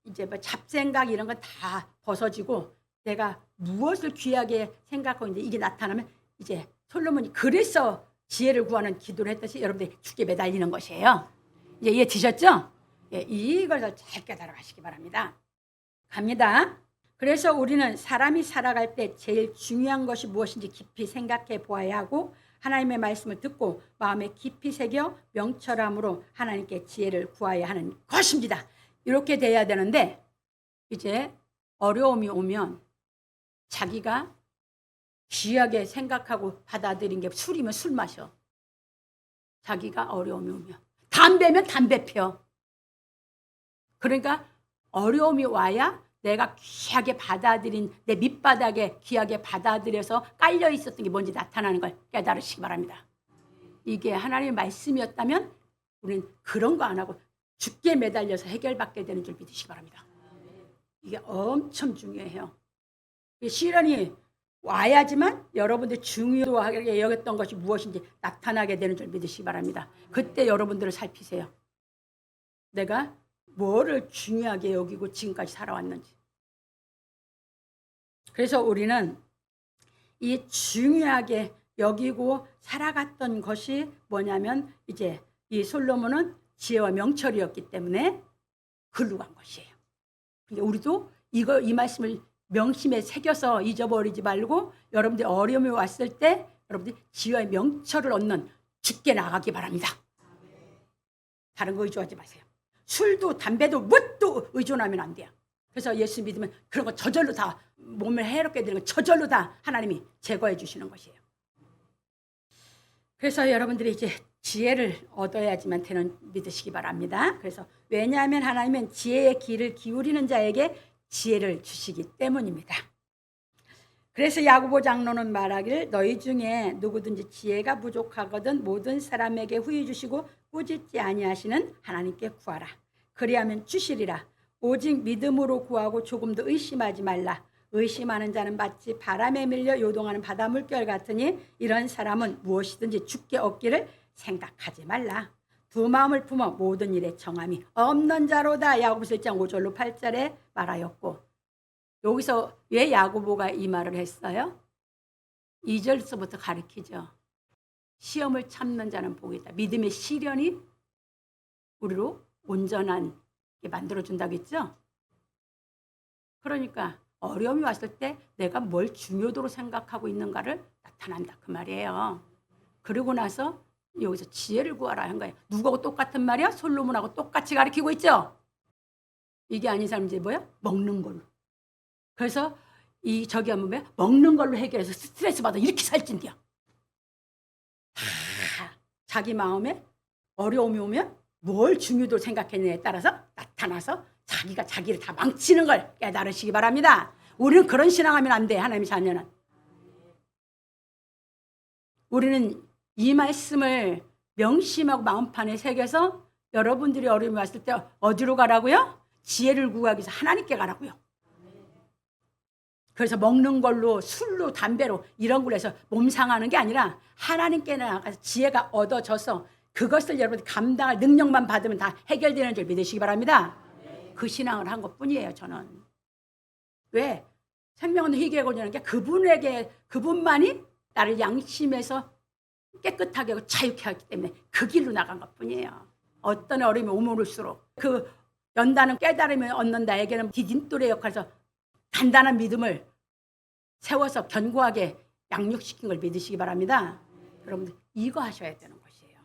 이제 뭐 잡생각 이런 건 다 벗어지고 내가 무엇을 귀하게 생각하고 있는지 이게 나타나면 이제 솔로몬이 그래서 지혜를 구하는 기도를 했듯이 여러분들이 죽게 매달리는 것이에요. 이제 이해 되셨죠? 예, 이걸 잘 깨달아 가시기 바랍니다. 갑니다. 그래서 우리는 사람이 살아갈 때 제일 중요한 것이 무엇인지 깊이 생각해 보아야 하고 하나님의 말씀을 듣고 마음에 깊이 새겨 명철함으로 하나님께 지혜를 구해야 하는 것입니다. 이렇게 돼야 되는데 이제 어려움이 오면 자기가 귀하게 생각하고 받아들인 게 술이면 술 마셔. 자기가 어려움이 오면 담배면 담배 펴. 그러니까 어려움이 와야 내가 귀하게 받아들인 내 밑바닥에 귀하게 받아들여서 깔려 있었던 게 뭔지 나타나는 걸 깨달으시기 바랍니다. 이게 하나님의 말씀이었다면 우리는 그런 거 안 하고 죽게 매달려서 해결받게 되는 줄 믿으시기 바랍니다. 이게 엄청 중요해요. 시련이 와야지만 여러분들 중요하게 여겼던 것이 무엇인지 나타나게 되는 줄 믿으시기 바랍니다. 그때 여러분들을 살피세요. 내가 뭐를 중요하게 여기고 지금까지 살아왔는지. 그래서 우리는 이 중요하게 여기고 살아갔던 것이 뭐냐면 이제 이 솔로몬은 지혜와 명철이었기 때문에 글로 간 것이에요. 근데 우리도 이 말씀을 명심에 새겨서 잊어버리지 말고 여러분들 어려움이 왔을 때 여러분들 지혜와 명철을 얻는 죽게 나가기 바랍니다. 다른 거 의존하지 마세요. 술도 담배도 뭣도 의존하면 안 돼요. 그래서 예수 믿으면 그런 거 저절로 다 몸을 해롭게 되는 거 저절로 다 하나님이 제거해 주시는 것이에요. 그래서 여러분들이 이제 지혜를 얻어야지만 되는 믿으시기 바랍니다. 그래서 왜냐하면 하나님은 지혜의 귀를 기울이는 자에게 지혜를 주시기 때문입니다. 그래서 야고보 장로는 말하기를 너희 중에 누구든지 지혜가 부족하거든 모든 사람에게 후히 주시고 꾸짖지 아니하시는 하나님께 구하라. 그리하면 주시리라. 오직 믿음으로 구하고 조금도 의심하지 말라. 의심하는 자는 마치 바람에 밀려 요동하는 바다 물결 같으니 이런 사람은 무엇이든지 죽게 얻기를 생각하지 말라. 두 마음을 품어 모든 일에 정함이 없는 자로다. 야고보서 1장 5절로 8절에 말하였고, 여기서 왜 야고보가 이 말을 했어요? 2절서부터 가르치죠. 시험을 참는 자는 복이 있다. 믿음의 시련이 우리로 온전하게 만들어준다고 했죠. 그러니까 어려움이 왔을 때 내가 뭘 중요도로 생각하고 있는가를 나타난다 그 말이에요. 그리고 나서 여기서 지혜를 구하라 한 거예요. 누구하고 똑같은 말이야? 솔로몬하고 똑같이 가르치고 있죠. 이게 아닌 사람이 이제 뭐야? 먹는 걸로. 그래서 이 저기 하면 뭐야? 먹는 걸로 해결해서 스트레스 받아 이렇게 살찐대요. 자기 마음에 어려움이 오면 뭘 중요도로 생각했느냐에 따라서 나타나서 자기가 자기를 다 망치는 걸 깨달으시기 바랍니다. 우리는 그런 신앙하면 안 돼. 하나님의 자녀는. 우리는 이 말씀을 명심하고 마음판에 새겨서 여러분들이 어려움이 왔을 때 어디로 가라고요? 지혜를 구하기 위해서 하나님께 가라고요. 그래서 먹는 걸로 술로 담배로 이런 걸로 해서 몸 상하는 게 아니라 하나님께 나가서 지혜가 얻어져서 그것을 여러분이 감당할 능력만 받으면 다 해결되는 줄 믿으시기 바랍니다. 그 신앙을 한 것뿐이에요. 저는. 왜? 생명은 희귀에 걸리는 게 그분만이 나를 양심에서 깨끗하게 하고 자유케 하기 때문에 그 길로 나간 것뿐이에요. 어떤 어려움이 오면 올수록 그 연단은 깨달음을 얻는 나에게는 디딤돌의 역할에서 단단한 믿음을 세워서 견고하게 양육시킨 걸 믿으시기 바랍니다. 여러분들 이거 하셔야 되는 것이에요.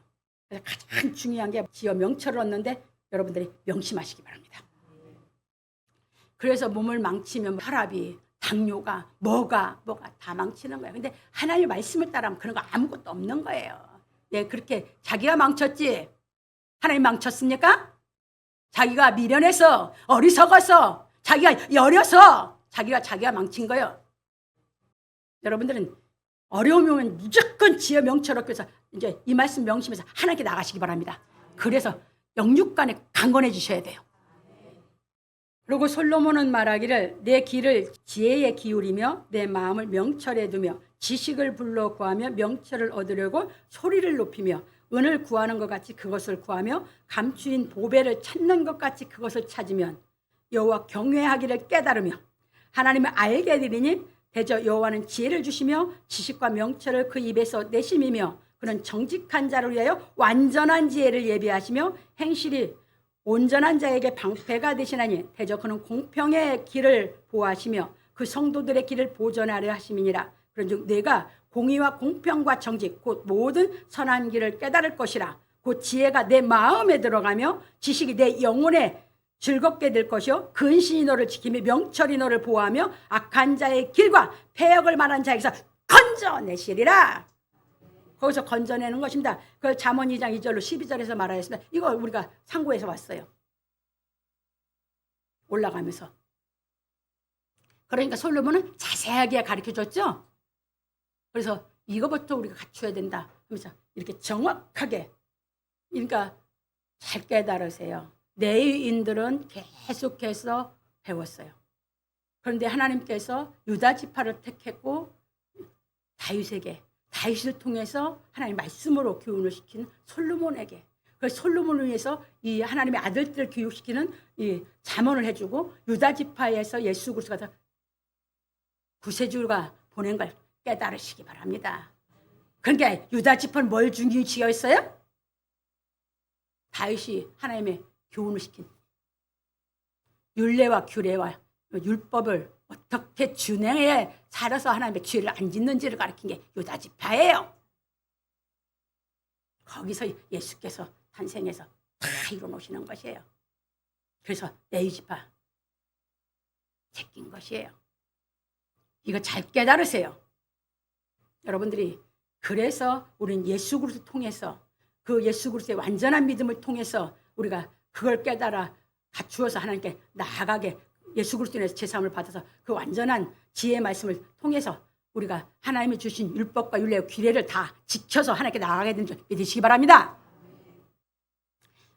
그래서 가장 중요한 게 지어 명철을 얻는데 여러분들이 명심하시기 바랍니다. 그래서 몸을 망치면 혈압이, 당뇨가, 뭐가 다 망치는 거예요. 근데 하나님의 말씀을 따르면 그런 거 아무것도 없는 거예요. 예, 그렇게 자기가 망쳤지 하나님 망쳤습니까? 자기가 미련해서 어리석어서 자기가 여려서 자기가 망친 거예요. 여러분들은 어려움이 오면 무조건 지혜 명철 얻기 위해서 이제 이 말씀 명심해서 하나님께 나가시기 바랍니다. 그래서 영육간에 강건해 주셔야 돼요. 그리고 솔로몬은 말하기를 내 길을 지혜에 기울이며 내 마음을 명철에 두며 지식을 불러 구하며 명철을 얻으려고 소리를 높이며 은을 구하는 것 같이 그것을 구하며 감추인 보배를 찾는 것 같이 그것을 찾으면 여호와 경외하기를 깨달으며 하나님을 알게 되리니 대저 여호와는 지혜를 주시며 지식과 명철을 그 입에서 내심이며 그는 정직한 자를 위하여 완전한 지혜를 예비하시며 행실이 온전한 자에게 방패가 되시나니 대저 그는 공평의 길을 보호하시며 그 성도들의 길을 보전하려 하심이니라. 그런즉 내가 공의와 공평과 정직 곧 모든 선한 길을 깨달을 것이라. 곧 지혜가 내 마음에 들어가며 지식이 내 영혼에 즐겁게 될 것이요 근신이 너를 지키며 명철이 너를 보호하며 악한 자의 길과 패역을 말한 자에게서 건져내시리라. 거기서 건져내는 것입니다. 그걸 잠언 2장 2절로 12절에서 말하였습니다. 이거 우리가 상고에서 왔어요. 올라가면서. 그러니까 솔로몬은 자세하게 가르쳐줬죠. 그래서 이거부터 우리가 갖춰야 된다 하면서 이렇게 정확하게, 그러니까 잘 깨달으세요. 레위인들은 계속해서 배웠어요. 그런데 하나님께서 유다 지파를 택했고 다윗을 통해서 하나님 말씀으로 교훈을 시킨 솔로몬에게, 그래서 솔로몬을 위해서 이 하나님의 아들들을 교육시키는 이 잠언을 해주고 유다 지파에서 예수 그리스도가 구세주가 보낸 걸 깨달으시기 바랍니다. 그러니까 유다 지파는 뭘 중요히 지었어요? 다윗이 하나님의 교훈을 시킨 율례와 규례와 율법을 어떻게 준행해 살아서 하나님의 죄를 안 짓는지를 가르친 게 유다 지파예요. 거기서 예수께서 탄생해서 다 이뤄놓으시는 것이에요. 그래서 레위 지파 제낀 것이에요. 이거 잘 깨달으세요. 여러분들이. 그래서 우리는 예수 그리스도 통해서 그 예수 그리스도의 완전한 믿음을 통해서 우리가 그걸 깨달아 갖추어서 하나님께 나아가게 예수 그리스도로 인해서 제사함을 받아서 그 완전한 지혜의 말씀을 통해서 우리가 하나님이 주신 율법과 율례와 규례를 다 지켜서 하나님께 나아가게 되는 줄 믿으시기 바랍니다.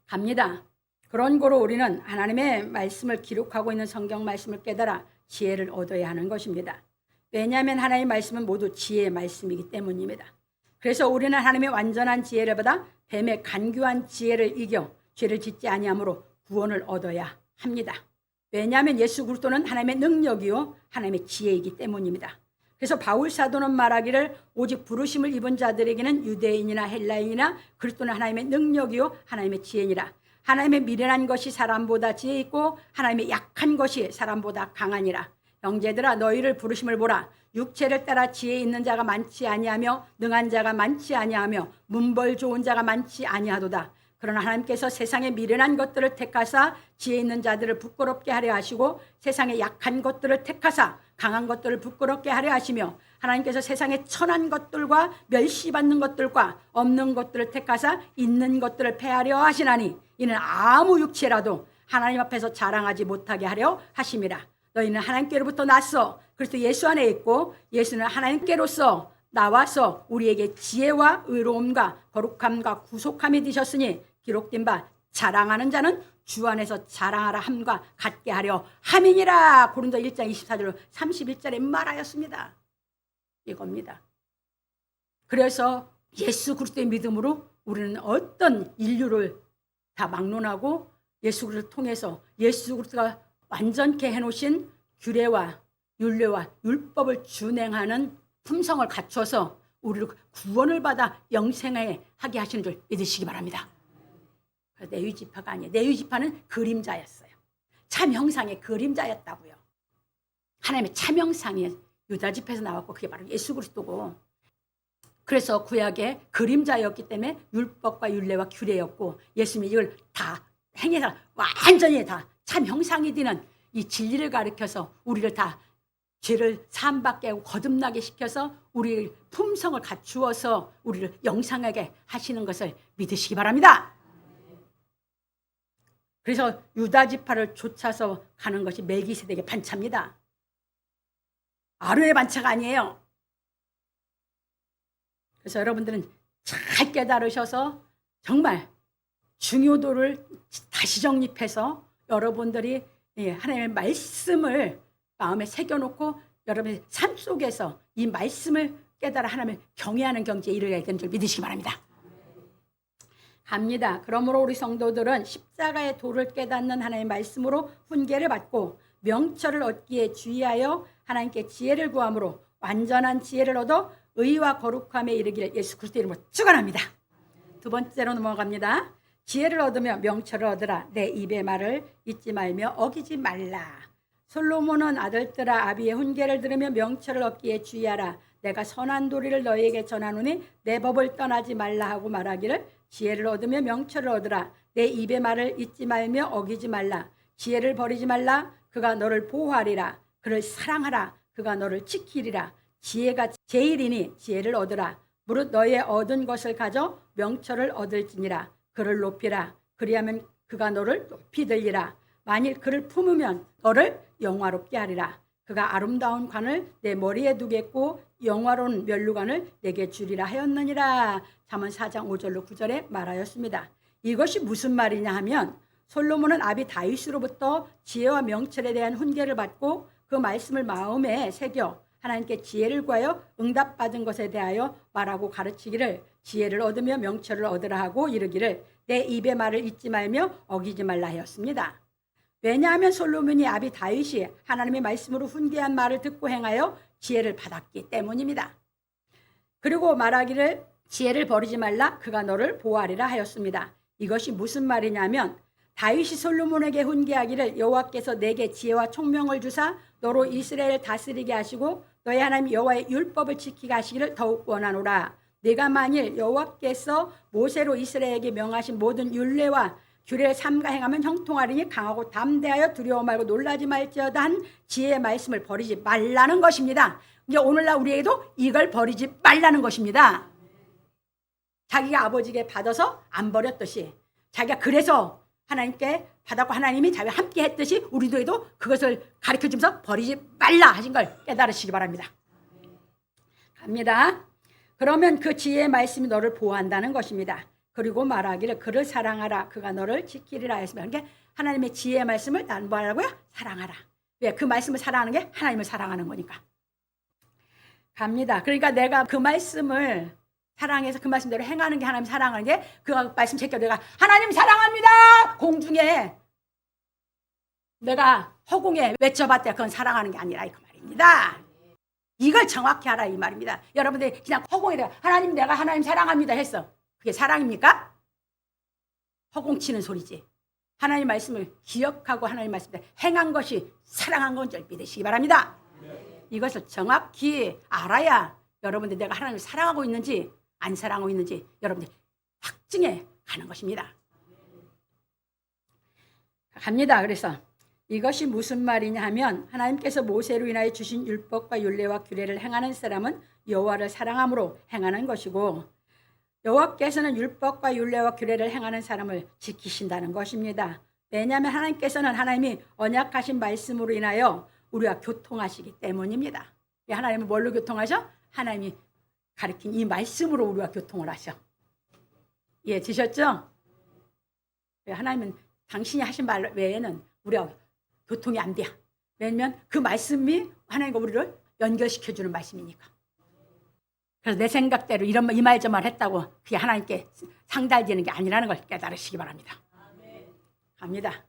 갑니다. 그런 거로 우리는 하나님의 말씀을 기록하고 있는 성경 말씀을 깨달아 지혜를 얻어야 하는 것입니다. 왜냐하면 하나님의 말씀은 모두 지혜의 말씀이기 때문입니다. 그래서 우리는 하나님의 완전한 지혜를 받아 뱀의 간교한 지혜를 이겨 죄를 짓지 아니함으로 구원을 얻어야 합니다. 왜냐하면 예수 그리스도는 하나님의 능력이요 하나님의 지혜이기 때문입니다. 그래서 바울 사도는 말하기를 오직 부르심을 입은 자들에게는 유대인이나 헬라인이나 그리스도는 하나님의 능력이요 하나님의 지혜니라. 하나님의 미련한 것이 사람보다 지혜 있고 하나님의 약한 것이 사람보다 강하니라. 형제들아 너희를 부르심을 보라. 육체를 따라 지혜 있는 자가 많지 아니하며 능한 자가 많지 아니하며 문벌 좋은 자가 많지 아니하도다. 그러나 하나님께서 세상의 미련한 것들을 택하사 지혜 있는 자들을 부끄럽게 하려 하시고 세상의 약한 것들을 택하사 강한 것들을 부끄럽게 하려 하시며 하나님께서 세상의 천한 것들과 멸시받는 것들과 없는 것들을 택하사 있는 것들을 패하려 하시나니 이는 아무 육체라도 하나님 앞에서 자랑하지 못하게 하려 하심이라. 너희는 하나님께로부터 났어 그리스도 예수 안에 있고 예수는 하나님께로서 나와서 우리에게 지혜와 의로움과 거룩함과 구속함이 되셨으니 기록된 바 자랑하는 자는 주 안에서 자랑하라 함과 같게 하려 함이니라. 고린도 1장 24절 31절에 말하였습니다. 이겁니다. 그래서 예수 그리스도의 믿음으로 우리는 어떤 인류를 다 막론하고 예수 그리스도를 통해서 예수 그리스도가 완전케 해놓으신 규례와 율례와 율법을 준행하는 품성을 갖춰서 우리를 구원을 받아 영생에 하게 하시는 줄 믿으시기 바랍니다. 내유지파가 아니에요. 내유지파는 그림자였어요. 참 형상의 그림자였다고요. 하나님의 참 형상이 유다지파에서 나왔고 그게 바로 예수 그리스도고, 그래서 구약의 그림자였기 때문에 율법과 율례와 규례였고 예수님이 이걸 다 행해서 완전히 다 참 형상이 되는 이 진리를 가르쳐서 우리를 다 죄를 사함받게 하고 거듭나게 시켜서 우리 품성을 갖추어서 우리를 영상하게 하시는 것을 믿으시기 바랍니다. 그래서 유다지파를 쫓아서 가는 것이 멜기세덱의 반차입니다. 아론의 반차가 아니에요. 그래서 여러분들은 잘 깨달으셔서 정말 중요도를 다시 정립해서 여러분들이 하나님의 말씀을 마음에 새겨놓고 여러분의 삶 속에서 이 말씀을 깨달아 하나님을 경외하는 경지에 이르게 된 줄 믿으시기 바랍니다. 갑니다. 그러므로 우리 성도들은 십자가의 도를 깨닫는 하나님의 말씀으로 훈계를 받고 명철을 얻기에 주의하여 하나님께 지혜를 구함으로 완전한 지혜를 얻어 의와 거룩함에 이르기를 예수 그리스도 이름으로 축원합니다. 두 번째로 넘어갑니다. 지혜를 얻으며 명철을 얻으라. 내 입의 말을 잊지 말며 어기지 말라. 솔로몬은 아들들아 아비의 훈계를 들으며 명철을 얻기에 주의하라. 내가 선한 도리를 너희에게 전하노니 내 법을 떠나지 말라 하고 말하기를 지혜를 얻으며 명철을 얻으라. 내 입의 말을 잊지 말며 어기지 말라. 지혜를 버리지 말라. 그가 너를 보호하리라. 그를 사랑하라. 그가 너를 지키리라. 지혜가 제일이니 지혜를 얻으라. 무릇 너의 얻은 것을 가져 명철을 얻을지니라. 그를 높이라. 그리하면 그가 너를 높이 들리라. 만일 그를 품으면 너를 영화롭게 하리라. 그가 아름다운 관을 내 머리에 두겠고 영화로운 면류관을 내게 주리라 하였느니라. 잠언 4장 5절로 9절에 말하였습니다. 이것이 무슨 말이냐 하면 솔로몬은 아비 다윗으로부터 지혜와 명철에 대한 훈계를 받고 그 말씀을 마음에 새겨 하나님께 지혜를 구하여 응답받은 것에 대하여 말하고 가르치기를 지혜를 얻으며 명철을 얻으라 하고 이르기를 내 입의 말을 잊지 말며 어기지 말라 하였습니다. 왜냐하면 솔로몬이 아비 다윗이 하나님의 말씀으로 훈계한 말을 듣고 행하여 지혜를 받았기 때문입니다. 그리고 말하기를 지혜를 버리지 말라. 그가 너를 보호하리라 하였습니다. 이것이 무슨 말이냐면 다윗이 솔로몬에게 훈계하기를 여호와께서 내게 지혜와 총명을 주사 너로 이스라엘을 다스리게 하시고 너희 하나님 여호와의 율법을 지키게 하시기를 더욱 원하노라. 내가 만일 여호와께서 모세로 이스라엘에게 명하신 모든 율례와 규례를 삼가 행하면 형통하리니 강하고 담대하여 두려워 말고 놀라지 말지어다 한 지혜의 말씀을 버리지 말라는 것입니다. 이제 오늘날 우리에게도 이걸 버리지 말라는 것입니다. 자기가 아버지에게 받아서 안 버렸듯이 자기가 그래서 하나님께 받았고 하나님이 자기와 함께 했듯이 우리도 그것을 가르쳐주면서 버리지 말라 하신 걸 깨달으시기 바랍니다. 갑니다. 그러면 그 지혜의 말씀이 너를 보호한다는 것입니다. 그리고 말하기를 그를 사랑하라. 그가 너를 지키리라 했으면 그러니까 하나님의 지혜의 말씀을 난 뭐하라고요? 사랑하라. 왜? 그 말씀을 사랑하는 게 하나님을 사랑하는 거니까. 갑니다. 그러니까 내가 그 말씀을 사랑해서 그 말씀대로 행하는 게 하나님 사랑하는 게, 그 말씀 제껴 내가 하나님 사랑합니다 공중에 내가 허공에 외쳐봤자 그건 사랑하는 게 아니라 이 그 말입니다. 이걸 정확히 하라 이 말입니다. 여러분들 그냥 허공에 내가 하나님 내가 하나님 사랑합니다 했어. 그게 사랑입니까? 허공치는 소리지. 하나님 말씀을 기억하고 하나님 말씀을 행한 것이 사랑한 건 줄 믿으시기 바랍니다. 이것을 정확히 알아야 여러분들 내가 하나님을 사랑하고 있는지 안 사랑하고 있는지 여러분들 확증해 가는 것입니다. 갑니다. 그래서 이것이 무슨 말이냐 하면 하나님께서 모세로 인하여 주신 율법과 율례와 규례를 행하는 사람은 여호와를 사랑함으로 행하는 것이고 여호와께서는 율법과 율례와 규례를 행하는 사람을 지키신다는 것입니다. 왜냐하면 하나님께서는 하나님이 언약하신 말씀으로 인하여 우리와 교통하시기 때문입니다. 하나님은 뭘로 교통하셔? 하나님이 가르친 이 말씀으로 우리와 교통을 하셔. 이해되셨죠? 하나님은 당신이 하신 말 외에는 우리와 교통이 안 돼. 왜냐하면 그 말씀이 하나님과 우리를 연결시켜주는 말씀이니까. 그래서 내 생각대로 이 말 저 말 했다고 그게 하나님께 상달되는 게 아니라는 걸 깨달으시기 바랍니다. 갑니다.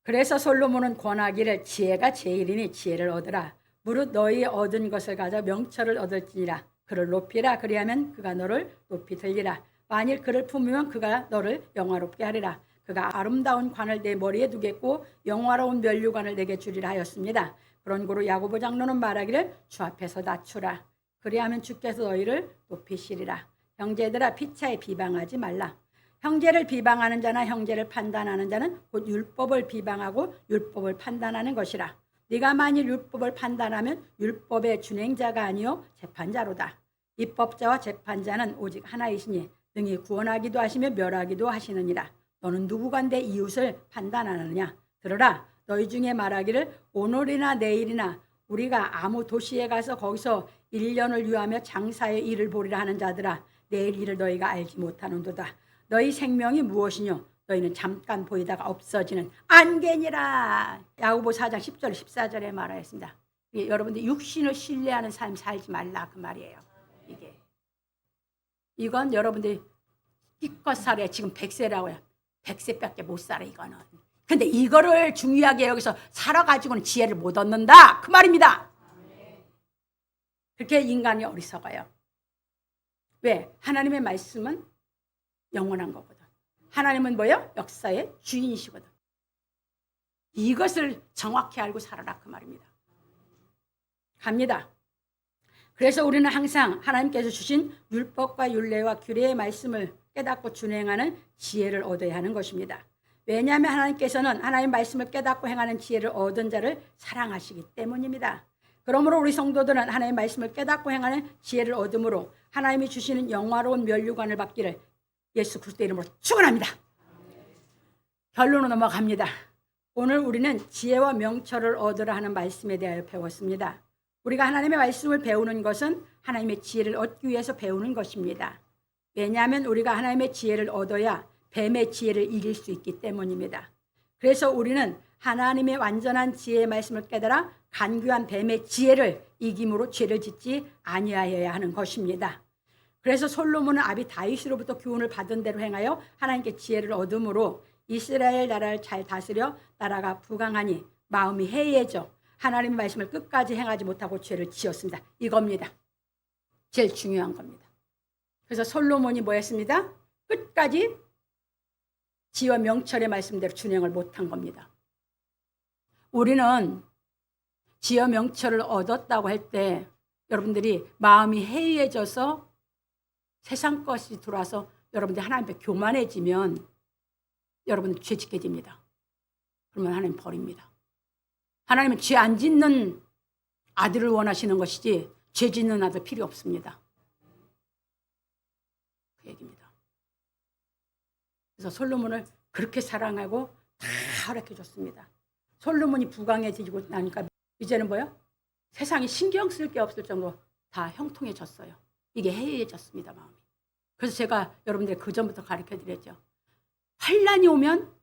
그래서 솔로몬은 권하기를 지혜가 제일이니 지혜를 얻으라. 무릇 너희 얻은 것을 가져 명철을 얻을지니라. 그를 높이라. 그리하면 그가 너를 높이 들리라. 만일 그를 품으면 그가 너를 영화롭게 하리라. 그가 아름다운 관을 내 머리에 두겠고 영화로운 면류관을 내게 주리라 하였습니다. 그런 고로 야고보 장로는 말하기를 주 앞에서 낮추라. 그리하면 주께서 너희를 높이시리라. 형제들아 피차에 비방하지 말라. 형제를 비방하는 자나 형제를 판단하는 자는 곧 율법을 비방하고 율법을 판단하는 것이라. 네가 만일 율법을 판단하면 율법의 준행자가 아니요 재판자로다. 입법자와 재판자는 오직 하나이시니 능히 구원하기도 하시며 멸하기도 하시느니라. 너는 누구간데 이웃을 판단하느냐? 들으라. 너희 중에 말하기를 오늘이나 내일이나 우리가 아무 도시에 가서 거기서 1년을 유하며 장사의 일을 보리라 하는 자들아, 내일 일을 너희가 알지 못하는도다. 너희 생명이 무엇이뇨? 너희는 잠깐 보이다가 없어지는 안개니라. 야고보 4장 10절 14절에 말하였습니다. 여러분들 육신을 신뢰하는 삶 살지 말라 그 말이에요. 이건 여러분들이 기껏 살아야 지금 100세라고요. 100세밖에 못 살아 이거는. 근데 이거를 중요하게 여기서 살아가지고는 지혜를 못 얻는다 그 말입니다. 그렇게 인간이 어리석어요. 왜? 하나님의 말씀은 영원한 거거든. 하나님은 뭐예요? 역사의 주인이시거든. 이것을 정확히 알고 살아라 그 말입니다. 갑니다. 그래서 우리는 항상 하나님께서 주신 율법과 율례와 규례의 말씀을 깨닫고 준행하는 지혜를 얻어야 하는 것입니다. 왜냐하면 하나님께서는 하나님의 말씀을 깨닫고 행하는 지혜를 얻은 자를 사랑하시기 때문입니다. 그러므로 우리 성도들은 하나님의 말씀을 깨닫고 행하는 지혜를 얻음으로 하나님이 주시는 영화로운 면류관을 받기를 예수 그리스도의 이름으로 축원합니다. 결론으로 넘어갑니다. 오늘 우리는 지혜와 명철을 얻으라 하는 말씀에 대하여 배웠습니다. 우리가 하나님의 말씀을 배우는 것은 하나님의 지혜를 얻기 위해서 배우는 것입니다. 왜냐하면 우리가 하나님의 지혜를 얻어야 뱀의 지혜를 이길 수 있기 때문입니다. 그래서 우리는 하나님의 완전한 지혜의 말씀을 깨달아 간교한 뱀의 지혜를 이김으로 죄를 짓지 아니하여야 하는 것입니다. 그래서 솔로몬은 아비 다윗으로부터 교훈을 받은 대로 행하여 하나님께 지혜를 얻음으로 이스라엘 나라를 잘 다스려 나라가 부강하니 마음이 해이해져 하나님의 말씀을 끝까지 행하지 못하고 죄를 지었습니다. 이겁니다. 제일 중요한 겁니다. 그래서 솔로몬이 뭐 했습니다? 끝까지 지혜와 명철의 말씀대로 준행을 못한 겁니다. 우리는 지혜와 명철을 얻었다고 할 때 여러분들이 마음이 해이해져서 세상 것이 들어와서 여러분들이 하나님 앞에 교만해지면 여러분들 죄 짓게 됩니다. 그러면 하나님 버립니다. 하나님은 죄 안 짓는 아들을 원하시는 것이지 죄 짓는 아들 필요 없습니다. 그 얘기입니다. 그래서 솔로몬을 그렇게 사랑하고 다 허락해 줬습니다. 솔로몬이 부강해지고 나니까 이제는 뭐요? 세상에 신경 쓸 게 없을 정도로 다 형통해졌어요. 이게 해이해졌습니다, 마음이. 그래서 제가 여러분들 그 전부터 가르쳐 드렸죠. 환란이 오면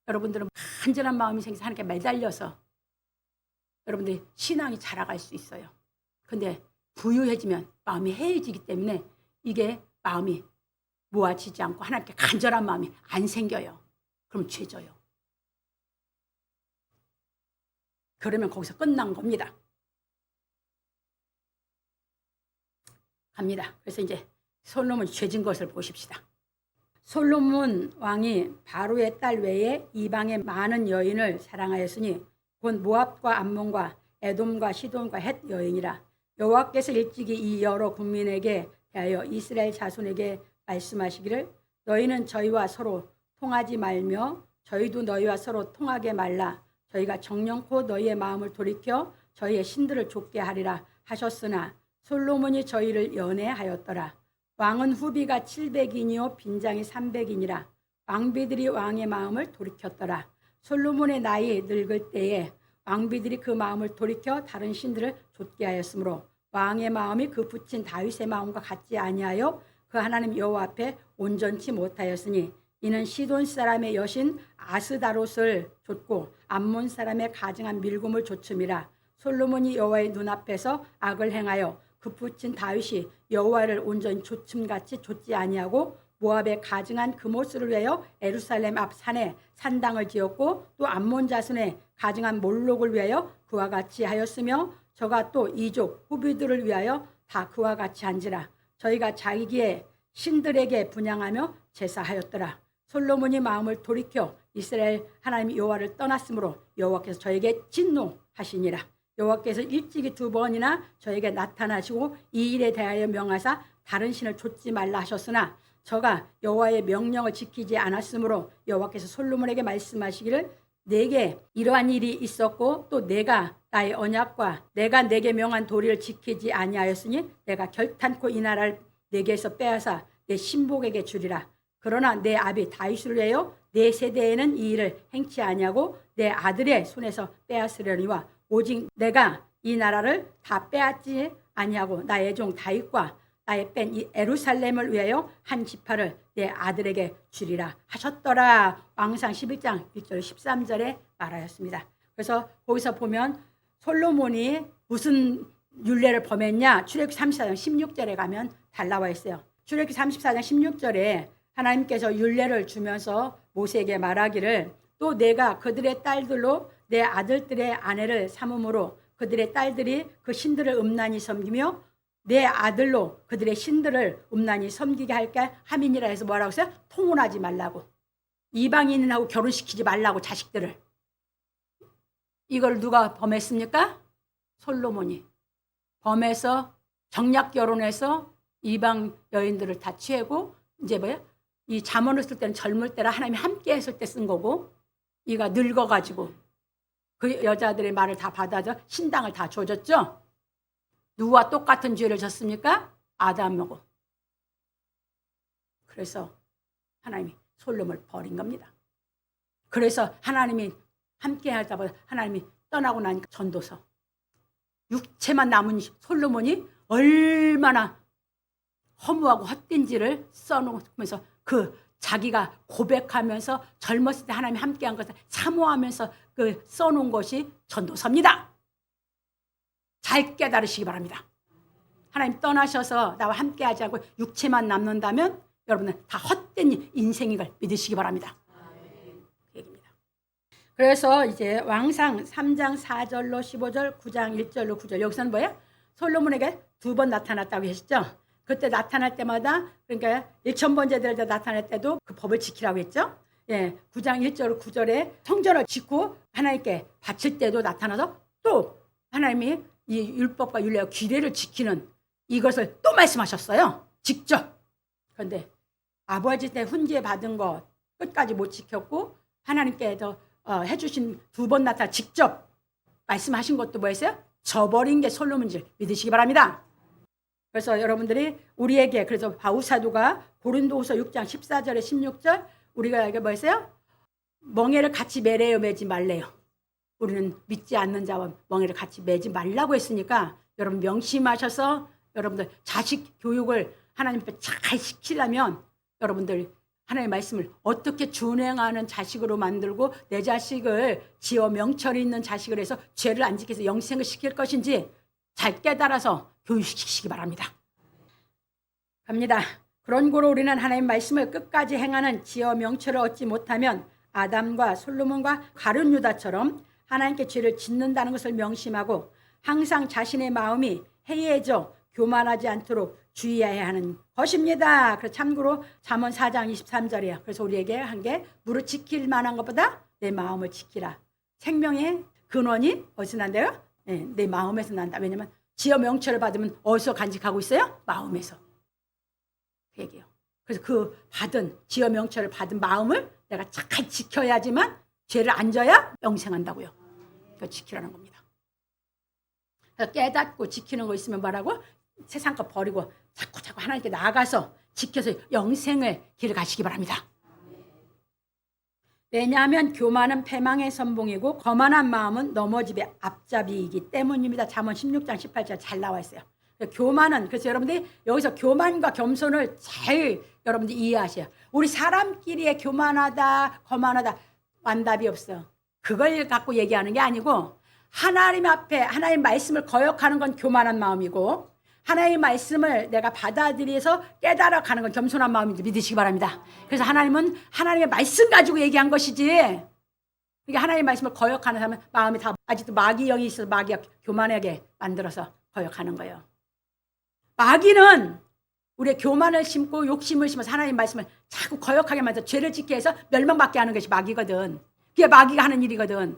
여러분들은 간절한 마음이 생겨서 하나님께 매달려서 여러분들이 신앙이 자라갈 수 있어요. 근데 부유해지면 마음이 해해지기 때문에 이게 마음이 모아지지 않고 하나님께 간절한 마음이 안 생겨요. 그럼 죄져요. 그러면 거기서 끝난 겁니다. 갑니다. 그래서 이제 솔로몬이 죄진 것을 보십시다. 솔로몬 왕이 바로의 딸 외에 이방의 많은 여인을 사랑하였으니 곧 모압과 암몬과 에돔과 시돈과 헷 여인이라. 여호와께서 일찍이 이 여러 국민에게 대하여 이스라엘 자손에게 말씀하시기를 너희는 저희와 서로 통하지 말며 저희도 너희와 서로 통하게 말라. 저희가 정령코 너희의 마음을 돌이켜 저희의 신들을 좇게 하리라 하셨으나 솔로몬이 저희를 연애하였더라. 왕은 후비가 700인이요 빈장이 300인이라. 왕비들이 왕의 마음을 돌이켰더라. 솔로몬의 나이 늙을 때에 왕비들이 그 마음을 돌이켜 다른 신들을 좇게 하였으므로 왕의 마음이 그 붙인 다윗의 마음과 같지 아니하여 그 하나님 여호와 앞에 온전치 못하였으니 이는 시돈 사람의 여신 아스다롯을 좇고 암몬 사람의 가증한 밀곰을 좇음이라. 솔로몬이 여호와의 눈앞에서 악을 행하여 그 붙인 다윗이 여호와를 온전히 좇음같이 좇지 아니하고 모압의 가증한 금오스를 위하여 예루살렘 앞 산에 산당을 지었고 또 암몬 자손의 가증한 몰록을 위하여 그와 같이 하였으며 저가 또 이족 후비들을 위하여 다 그와 같이 한지라. 저희가 자기의 신들에게 분향하며 제사하였더라. 솔로몬이 마음을 돌이켜 이스라엘 하나님 여호와를 떠났으므로 여호와께서 저에게 진노하시니라. 여호와께서 일찍이 2번이나 저에게 나타나시고 이 일에 대하여 명하사 다른 신을 좇지 말라 하셨으나 저가 여호와의 명령을 지키지 않았으므로 여호와께서 솔로몬에게 말씀하시기를 내게 이러한 일이 있었고 또 내가 나의 언약과 내가 내게 명한 도리를 지키지 아니하였으니 내가 결탄코 이 나라를 내게서 빼앗아 내 신복에게 주리라. 그러나 내 아비 다윗을 위하여 내 세대에는 이 일을 행치 아니하고 내 아들의 손에서 빼앗으려니와 오직 내가 이 나라를 다 빼앗지 아니하고 나의 종 다윗과 나의 뺀 이 예루살렘을 위하여 한 지파를 내 아들에게 주리라 하셨더라. 왕상 11장 1절 13절에 말하였습니다. 그래서 거기서 보면 솔로몬이 무슨 율례를 범했냐? 출애굽기 34장 16절에 가면 잘 나와 있어요. 출애굽기 34장 16절에 하나님께서 율례를 주면서 모세에게 말하기를 또 내가 그들의 딸들로 내 아들들의 아내를 삼음으로 그들의 딸들이 그 신들을 음란히 섬기며 내 아들로 그들의 신들을 음란히 섬기게 할까 함이니라 해서 뭐라고 했어요? 통혼하지 말라고. 이방인하고 결혼시키지 말라고 자식들을. 이걸 누가 범했습니까? 솔로몬이 범해서 정략 결혼해서 이방 여인들을 다 취하고 이제 뭐야? 이 잠언을 쓸 때는 젊을 때라 하나님이 함께 했을 때 쓴 거고 이가 늙어가지고 그 여자들의 말을 다 받아줘 신당을 다 줘줬죠. 누구와 똑같은 죄를 졌습니까? 아담하고. 그래서 하나님이 솔로몬을 버린 겁니다. 그래서 하나님이 함께 하다 보니 하나님이 떠나고 나니까 전도서 육체만 남은 솔로몬이 얼마나 허무하고 헛된지를 써놓으면서 그 자기가 고백하면서 젊었을 때 하나님이 함께한 것을 사모하면서 그 써놓은 것이 전도서입니다. 잘 깨달으시기 바랍니다. 하나님 떠나셔서 나와 함께하지 않고 육체만 남는다면 여러분은 다 헛된 인생인 걸 믿으시기 바랍니다. 그 얘기입니다. 그래서 이제 왕상 3장 4절로 15절 9장 1절로 9절 여기서는 뭐예요? 솔로몬에게 2번 나타났다고 했죠. 그때 나타날 때마다 그러니까 1000번째 때 나타날 때도 그 법을 지키라고 했죠. 예, 9장 1절 9절에 성전을 짓고 하나님께 바칠 때도 나타나서 또 하나님이 이 율법과 율례와 규례를 지키는 이것을 또 말씀하셨어요. 직접. 그런데 아버지 때 훈계 받은 거 끝까지 못 지켰고 하나님께서 해주신 2번 나타나 직접 말씀하신 것도 뭐였어요? 저버린 게 솔로몬인지 믿으시기 바랍니다. 그래서 여러분들이 우리에게 그래서 바울사도가 고린도후서 6장 14절에 16절 우리가 이게 뭐였어요? 멍에를 같이 매래요 매지 말래요. 우리는 믿지 않는 자와 멍에를 같이 매지 말라고 했으니까 여러분 명심하셔서 여러분들 자식 교육을 하나님 앞에 잘 시키려면 여러분들 하나님의 말씀을 어떻게 준행하는 자식으로 만들고 내 자식을 지어 명철이 있는 자식을 해서 죄를 안 지켜서 영생을 시킬 것인지 잘 깨달아서 교육시키시기 바랍니다. 갑니다. 그런 고로 우리는 하나님의 말씀을 끝까지 행하는 지어 명철을 얻지 못하면 아담과 솔로몬과 가룟 유다처럼 하나님께 죄를 짓는다는 것을 명심하고 항상 자신의 마음이 해이해져 교만하지 않도록 주의해야 하는 것입니다. 그래서 참고로 잠언 4장 23절이에요. 그래서 우리에게 한 게 무릇 지킬 만한 것보다 내 마음을 지키라. 생명의 근원이 어디서 난대요? 네, 내 마음에서 난다. 왜냐하면 지어 명철을 받으면 어디서 간직하고 있어요? 마음에서. 그 얘기예요. 그래서 그 받은 지어 명철을 받은 마음을 내가 잘 지켜야지만 죄를 안 져야 영생한다고요. 그러니까 지키라는 겁니다. 그래서 깨닫고 지키는 거 있으면 뭐라고? 세상 거 버리고 자꾸 하나님께 나아가서 지켜서 영생의 길을 가시기 바랍니다. 왜냐하면 교만은 패망의 선봉이고 거만한 마음은 넘어짐의 앞잡이이기 때문입니다. 잠언 16장 18절 잘 나와 있어요. 교만은, 그래서 여러분들이 여기서 교만과 겸손을 잘 여러분들이 이해하셔야. 우리 사람끼리의 교만하다 거만하다 완답이 없어. 그걸 갖고 얘기하는 게 아니고 하나님 앞에 하나님 말씀을 거역하는 건 교만한 마음이고 하나님의 말씀을 내가 받아들여서 깨달아 가는 건 겸손한 마음인지 믿으시기 바랍니다. 그래서 하나님은 하나님의 말씀 가지고 얘기한 것이지, 이게 하나님의 말씀을 거역하는 사람은 마음이 다 아직도 마귀 영이 있어서 마귀가 교만하게 만들어서 거역하는 거예요. 마귀는 우리의 교만을 심고 욕심을 심어서 하나님의 말씀을 자꾸 거역하게 만들어서 죄를 짓게 해서 멸망받게 하는 것이 마귀거든. 그게 마귀가 하는 일이거든.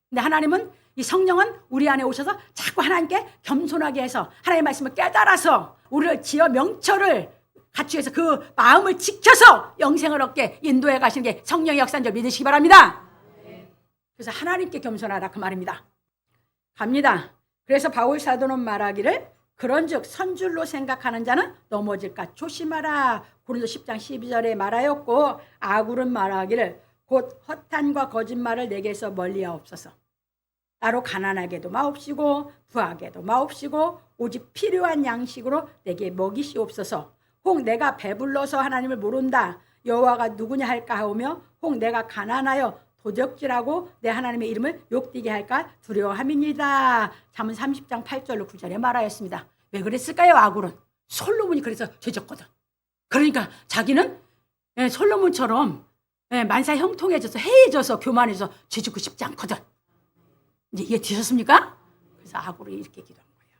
근데 하나님은, 이 성령은 우리 안에 오셔서 자꾸 하나님께 겸손하게 해서 하나님의 말씀을 깨달아서 우리를 지어 명철을 갖추어서 그 마음을 지켜서 영생을 얻게 인도해 가시는 게 성령의 역사인 줄 믿으시기 바랍니다. 그래서 하나님께 겸손하라 그 말입니다. 갑니다. 그래서 바울 사도는 말하기를 그런즉 선줄로 생각하는 자는 넘어질까 조심하라. 고린도 10장 12절에 말하였고 아굴은 말하기를 곧 허탄과 거짓말을 내게서 멀리하옵소서. 나로 가난하게도 마옵시고 부하게도 마옵시고 오직 필요한 양식으로 내게 먹이시옵소서. 혹 내가 배불러서 하나님을 모른다 여호와가 누구냐 할까 하오며 혹 내가 가난하여 도적질하고 내 하나님의 이름을 욕되게 할까 두려워함이니이다. 잠언 30장 8절로 9절에 말하였습니다. 왜 그랬을까요? 아굴은 솔로몬이 그래서 죄졌거든. 그러니까 자기는 솔로몬처럼 만사 형통해져서 해해져서 교만해져서 죄짓고 싶지 않거든. 이제 이해되셨습니까? 그래서 아굴이 이렇게 기도한 거예요.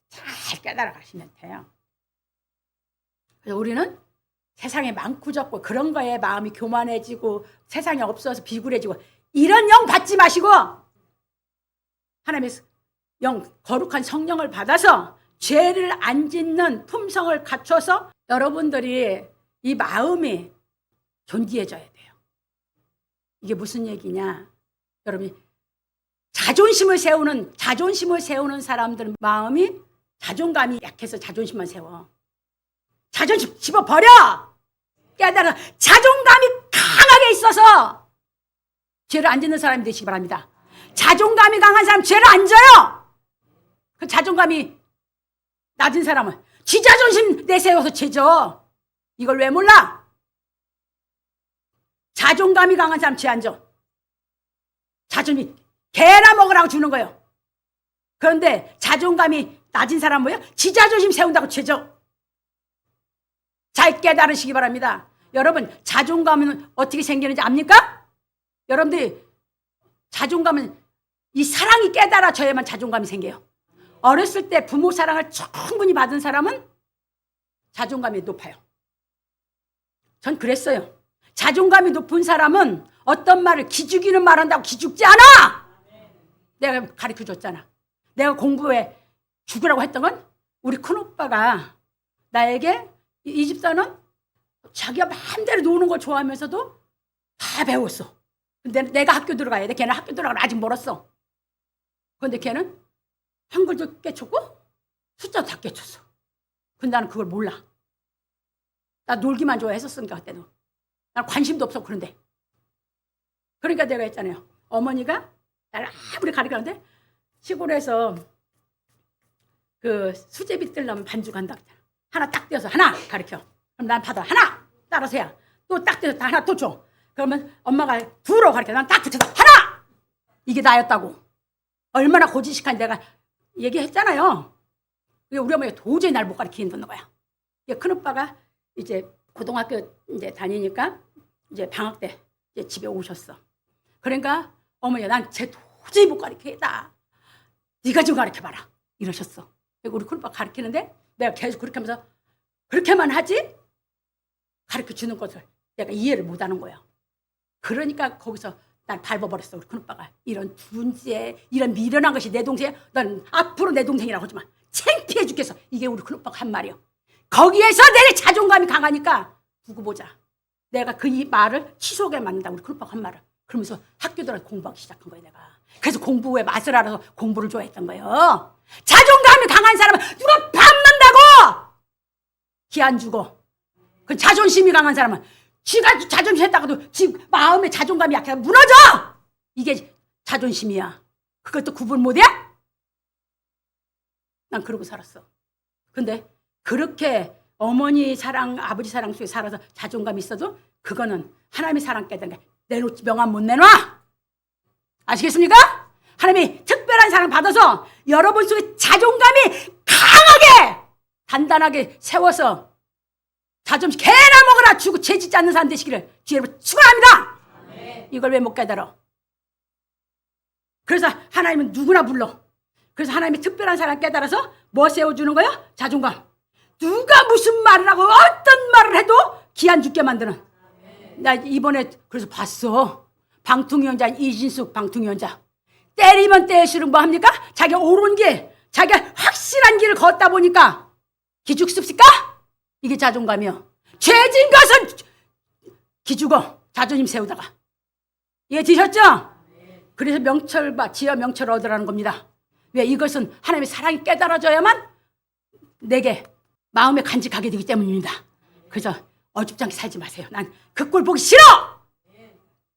잘 깨달아 가시면 돼요. 그래서 우리는 세상에 많고 적고 그런 거에 마음이 교만해지고 세상에 없어서 비굴해지고 이런 영 받지 마시고 하나님의 영 거룩한 성령을 받아서 죄를 안 짓는 품성을 갖춰서 여러분들이 이 마음이 존귀해져야 돼요. 이게 무슨 얘기냐? 여러분이 자존심을 세우는 사람들은 마음이 자존감이 약해서 자존심만 세워. 자존심 집어버려. 깨달아 자존감이 강하게 있어서 죄를 안 짓는 사람이 되시기 바랍니다. 자존감이 강한 사람 죄를 안 져요. 그 자존감이 낮은 사람은 지 자존심 내세워서 죄져. 이걸 왜 몰라? 자존감이 강한 사람 죄 안 져. 자존이 개나 먹으라고 주는 거예요. 그런데 자존감이 낮은 사람은 뭐예요? 지 자존심 세운다고 죄져. 잘 깨달으시기 바랍니다. 여러분 자존감은 어떻게 생기는지 압니까? 여러분들이 자존감은 이 사랑이 깨달아져야만 자존감이 생겨요. 어렸을 때 부모 사랑을 충분히 받은 사람은 자존감이 높아요. 전 그랬어요. 자존감이 높은 사람은 어떤 말을 기죽이는 말 한다고 기죽지 않아. 내가 가르쳐줬잖아. 내가 공부에 죽으라고 했던 건 우리 큰오빠가 나에게 이 집사는 자기가 마음대로 노는 걸 좋아하면서도 다 배웠어. 근데 내가 학교 들어가야 돼. 걔는 학교 들어가면 아직 멀었어. 그런데 걔는 한글도 깨쳤고 숫자도 다 깨쳤어. 근데 나는 그걸 몰라. 나 놀기만 좋아했었으니까 그때는. 난 관심도 없어. 그런데 그러니까 내가 했잖아요. 어머니가 나를 아무리 가르치는데 시골에서 그 수제비 뜰려면 반죽한다. 하나 딱 떼어서 하나 가르쳐. 그럼 난 받아. 하나 따라서 해야. 또 딱 뜯어서 하나 또 줘. 그러면 엄마가 두로 가르쳐. 난 딱 붙여서 하나! 이게 나였다고. 얼마나 고지식한 내가 얘기했잖아요. 우리 어머니가 도저히 날 못 가르치는 거야. 큰오빠가 이제 고등학교 이제 다니니까 이제 방학 때 이제 집에 오셨어. 그러니까 어머니가 난 쟤 도저히 못 가르치겠다. 네가 좀 가르쳐봐라. 이러셨어. 그리고 우리 큰오빠 가르치는데 내가 계속 그렇게 하면서 그렇게만 하지? 가르쳐주는 것을 내가 이해를 못하는 거야. 그러니까 거기서 날 밟아버렸어. 우리 큰오빠가. 이런 둔지에 이런 미련한 것이 내 동생이야. 넌 앞으로 내 동생이라고 하지 마. 창피해 죽겠어. 이게 우리 큰오빠가 한 말이야. 거기에서 내 자존감이 강하니까 두고 보자. 내가 그 이 말을 취소하게 만든다. 우리 큰오빠가 한 말을. 그러면서 학교 들어가서 공부하기 시작한 거야 내가. 그래서 공부의 맛을 알아서 공부를 좋아했던 거예요. 자존감이 강한 사람은 누가 밟는다고 기 안 주고, 그 자존심이 강한 사람은 지가 자존심 했다가도 지 마음의 자존감이 약해서 무너져. 이게 자존심이야. 그것도 구분 못해? 난 그러고 살았어. 근데 그렇게 어머니 사랑, 아버지 사랑 속에 살아서 자존감이 있어도 그거는 하나님의 사랑 깨달은 게 내놓지 명함 못 내놔. 아시겠습니까? 하나님이 특별한 사랑 받아서 여러분 속에 자존감이 강하게 단단하게 세워서 자존심 개나 먹으라 주고 죄짓지 않는 사람 되시기를 주의 이름으로 축원합니다. 이걸 왜 못 깨달아? 그래서 하나님은 누구나 불러. 그래서 하나님이 특별한 사람 깨달아서 뭐 세워주는 거야? 자존감. 누가 무슨 말을 하고 어떤 말을 해도 기 안 죽게 만드는. 나 이번에 그래서 봤어. 방통위원장 이진숙 방통위원장. 때리면 때릴수록 뭐 합니까? 자기가 옳은 길, 자기가 확실한 길을 걷다 보니까 기죽습니까? 이게 자존감이요. 죄진 것은 기죽어. 자존심 세우다가. 이해 되셨죠? 그래서 지어 명철을 얻으라는 겁니다. 왜? 이것은 하나님의 사랑이 깨달아져야만 내게 마음에 간직하게 되기 때문입니다. 그래서 어줍지 않게 살지 마세요. 난 그 꼴 보기 싫어!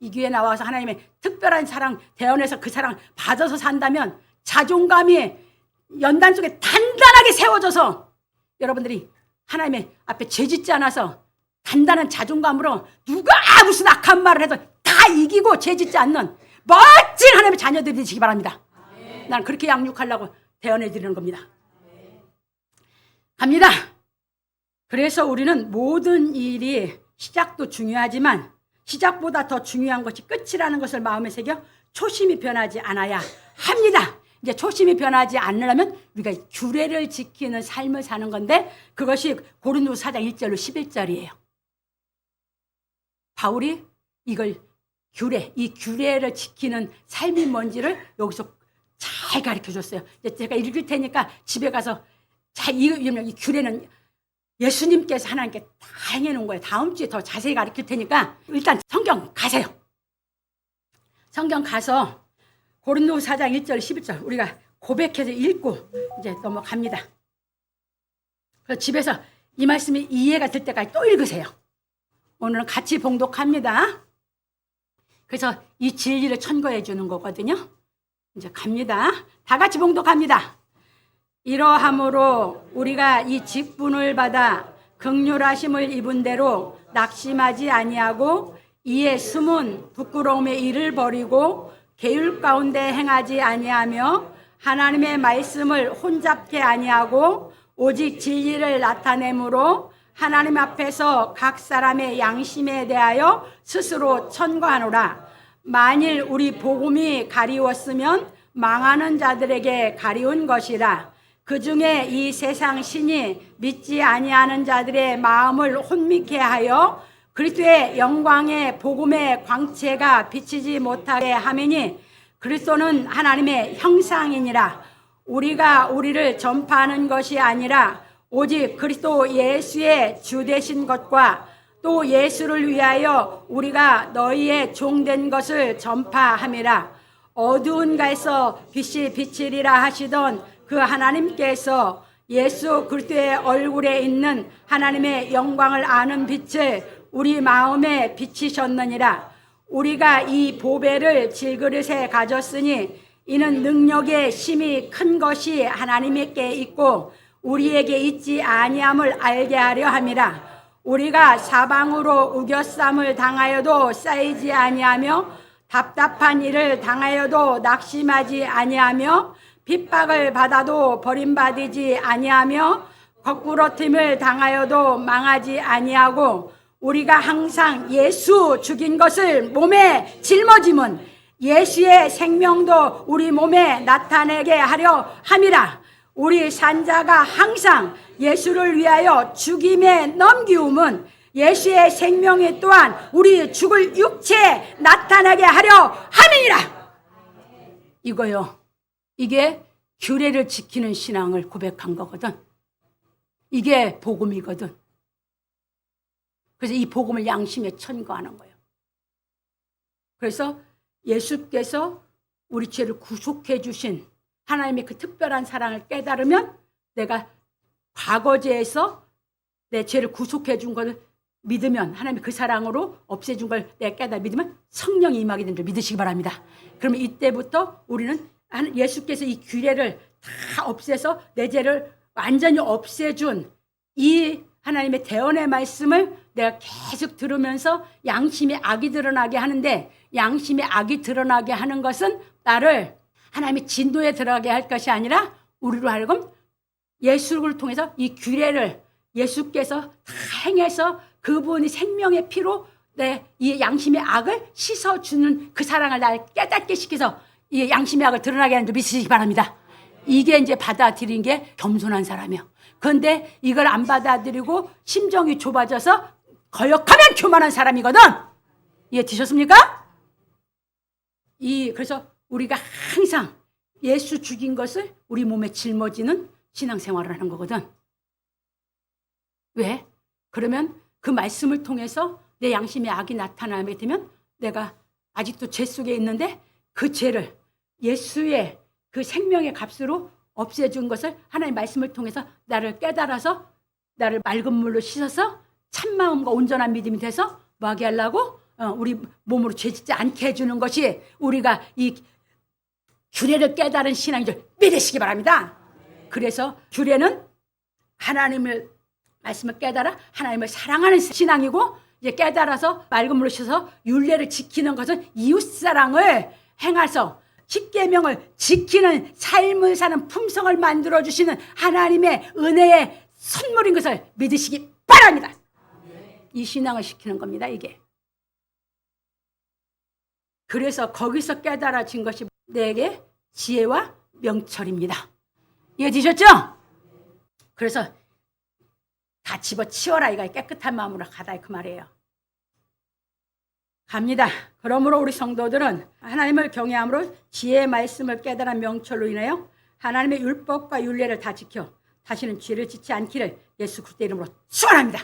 이 교회에 나와서 하나님의 특별한 사랑 대원해서 그 사랑 받아서 산다면 자존감이 연단 속에 단단하게 세워져서 여러분들이 하나님의 앞에 죄짓지 않아서 단단한 자존감으로 누가 무슨 악한 말을 해도 다 이기고 죄짓지 않는 멋진 하나님의 자녀들이 되시기 바랍니다. 난 그렇게 양육하려고 대언해 드리는 겁니다. 갑니다. 그래서 우리는 모든 일이 시작도 중요하지만 시작보다 더 중요한 것이 끝이라는 것을 마음에 새겨 초심이 변하지 않아야 합니다. 이제 초심이 변하지 않으려면 우리가 규례를 지키는 삶을 사는 건데 그것이 고린도서 4장 1절로 11절이에요. 바울이 이걸 이 규례를 지키는 삶이 뭔지를 여기서 잘 가르쳐줬어요. 제가 읽을 테니까 집에 가서 이 규례는 예수님께서 하나님께 다 행해놓은 거예요. 다음 주에 더 자세히 가르칠 테니까 일단 성경 가세요. 성경 가서 고린도서 4장 1절 11절 우리가 고백해서 읽고 이제 넘어갑니다. 그래서 집에서 이 말씀이 이해가 될 때까지 또 읽으세요. 오늘은 같이 봉독합니다. 그래서 이 진리를 천거해 주는 거거든요. 이제 갑니다. 다 같이 봉독합니다. 이러함으로 우리가 이 직분을 받아 긍휼하심을 입은 대로 낙심하지 아니하고 이에 숨은 부끄러움의 일을 버리고 계율 가운데 행하지 아니하며 하나님의 말씀을 혼잡게 아니하고 오직 진리를 나타내므로 하나님 앞에서 각 사람의 양심에 대하여 스스로 천거하노라. 만일 우리 복음이 가리웠으면 망하는 자들에게 가리운 것이라. 그 중에 이 세상 신이 믿지 아니하는 자들의 마음을 혼미케 하여 그리스도의 영광의 복음의 광채가 비치지 못하게 하매니 그리스도는 하나님의 형상이니라. 우리가 우리를 전파하는 것이 아니라 오직 그리스도 예수의 주 되신 것과 또 예수를 위하여 우리가 너희의 종된 것을 전파함이라. 어두운 가에서 빛이 비치리라 하시던 그 하나님께서 예수 그리스도의 얼굴에 있는 하나님의 영광을 아는 빛을 우리 마음에 비치셨느니라. 우리가 이 보배를 질그릇에 가졌으니 이는 능력의 심이 큰 것이 하나님께 있고 우리에게 있지 아니함을 알게 하려 함이라. 우리가 사방으로 우겨쌈을 당하여도 쌓이지 아니하며 답답한 일을 당하여도 낙심하지 아니하며 핍박을 받아도 버림받지 아니하며 거꾸러짐을 당하여도 망하지 아니하고 우리가 항상 예수 죽인 것을 몸에 짊어짐은 예수의 생명도 우리 몸에 나타내게 하려 함이라. 우리 산자가 항상 예수를 위하여 죽임에 넘기움은 예수의 생명이 또한 우리 죽을 육체에 나타나게 하려 함이니라. 이거요. 이게 규례를 지키는 신앙을 고백한 거거든. 이게 복음이거든. 그래서 이 복음을 양심에 천거하는 거예요. 그래서 예수께서 우리 죄를 구속해 주신 하나님의 그 특별한 사랑을 깨달으면 내가 과거죄에서 내 죄를 구속해 준 것을 믿으면 하나님이 그 사랑으로 없애준 걸 내가 깨달아 믿으면 성령이 임하게 된 줄 믿으시기 바랍니다. 그러면 이때부터 우리는 예수께서 이 규례를 다 없애서 내 죄를 완전히 없애준 이 하나님의 대언의 말씀을 내가 계속 들으면서 양심의 악이 드러나게 하는데, 양심의 악이 드러나게 하는 것은 나를 하나님의 진도에 들어가게 할 것이 아니라 우리로 하여금 예수를 통해서 이 규례를 예수께서 다 행해서 그분이 생명의 피로 내 이 양심의 악을 씻어주는 그 사랑을 날 깨닫게 시켜서 이 양심의 악을 드러나게 하는 줄 믿으시기 바랍니다. 이게 이제 받아들인 게 겸손한 사람이에요. 그런데 이걸 안 받아들이고 심정이 좁아져서 거역하면 교만한 사람이거든. 이해되셨습니까? 그래서 우리가 항상 예수 죽인 것을 우리 몸에 짊어지는 신앙생활을 하는 거거든. 왜? 그러면 그 말씀을 통해서 내 양심의 악이 나타나게 되면 내가 아직도 죄 속에 있는데 그 죄를 예수의 그 생명의 값으로 없애준 것을 하나님의 말씀을 통해서 나를 깨달아서 나를 맑은 물로 씻어서 참마음과 온전한 믿음이 돼서 뭐하게 하려고? 우리 몸으로 죄짓지 않게 해주는 것이 우리가 이 규례를 깨달은 신앙인 줄 믿으시기 바랍니다. 그래서 규례는 하나님을 말씀을 깨달아 하나님을 사랑하는 신앙이고, 이제 깨달아서 맑은 물로 씻어서 율례를 지키는 것은 이웃사랑을 행해서 십계명을 지키는 삶을 사는 품성을 만들어주시는 하나님의 은혜의 선물인 것을 믿으시기 바랍니다. 이 신앙을 시키는 겁니다, 이게. 그래서 거기서 깨달아진 것이 내게 지혜와 명철입니다. 이해되셨죠? 그래서 다 집어치워라, 이거 깨끗한 마음으로 가다, 그 말이에요. 갑니다. 그러므로 우리 성도들은 하나님을 경외함으로 지혜의 말씀을 깨달은 명철로 인하여 하나님의 율법과 율례를 다 지켜 다시는 죄를 짓지 않기를 예수 그리스도의 이름으로 축원합니다.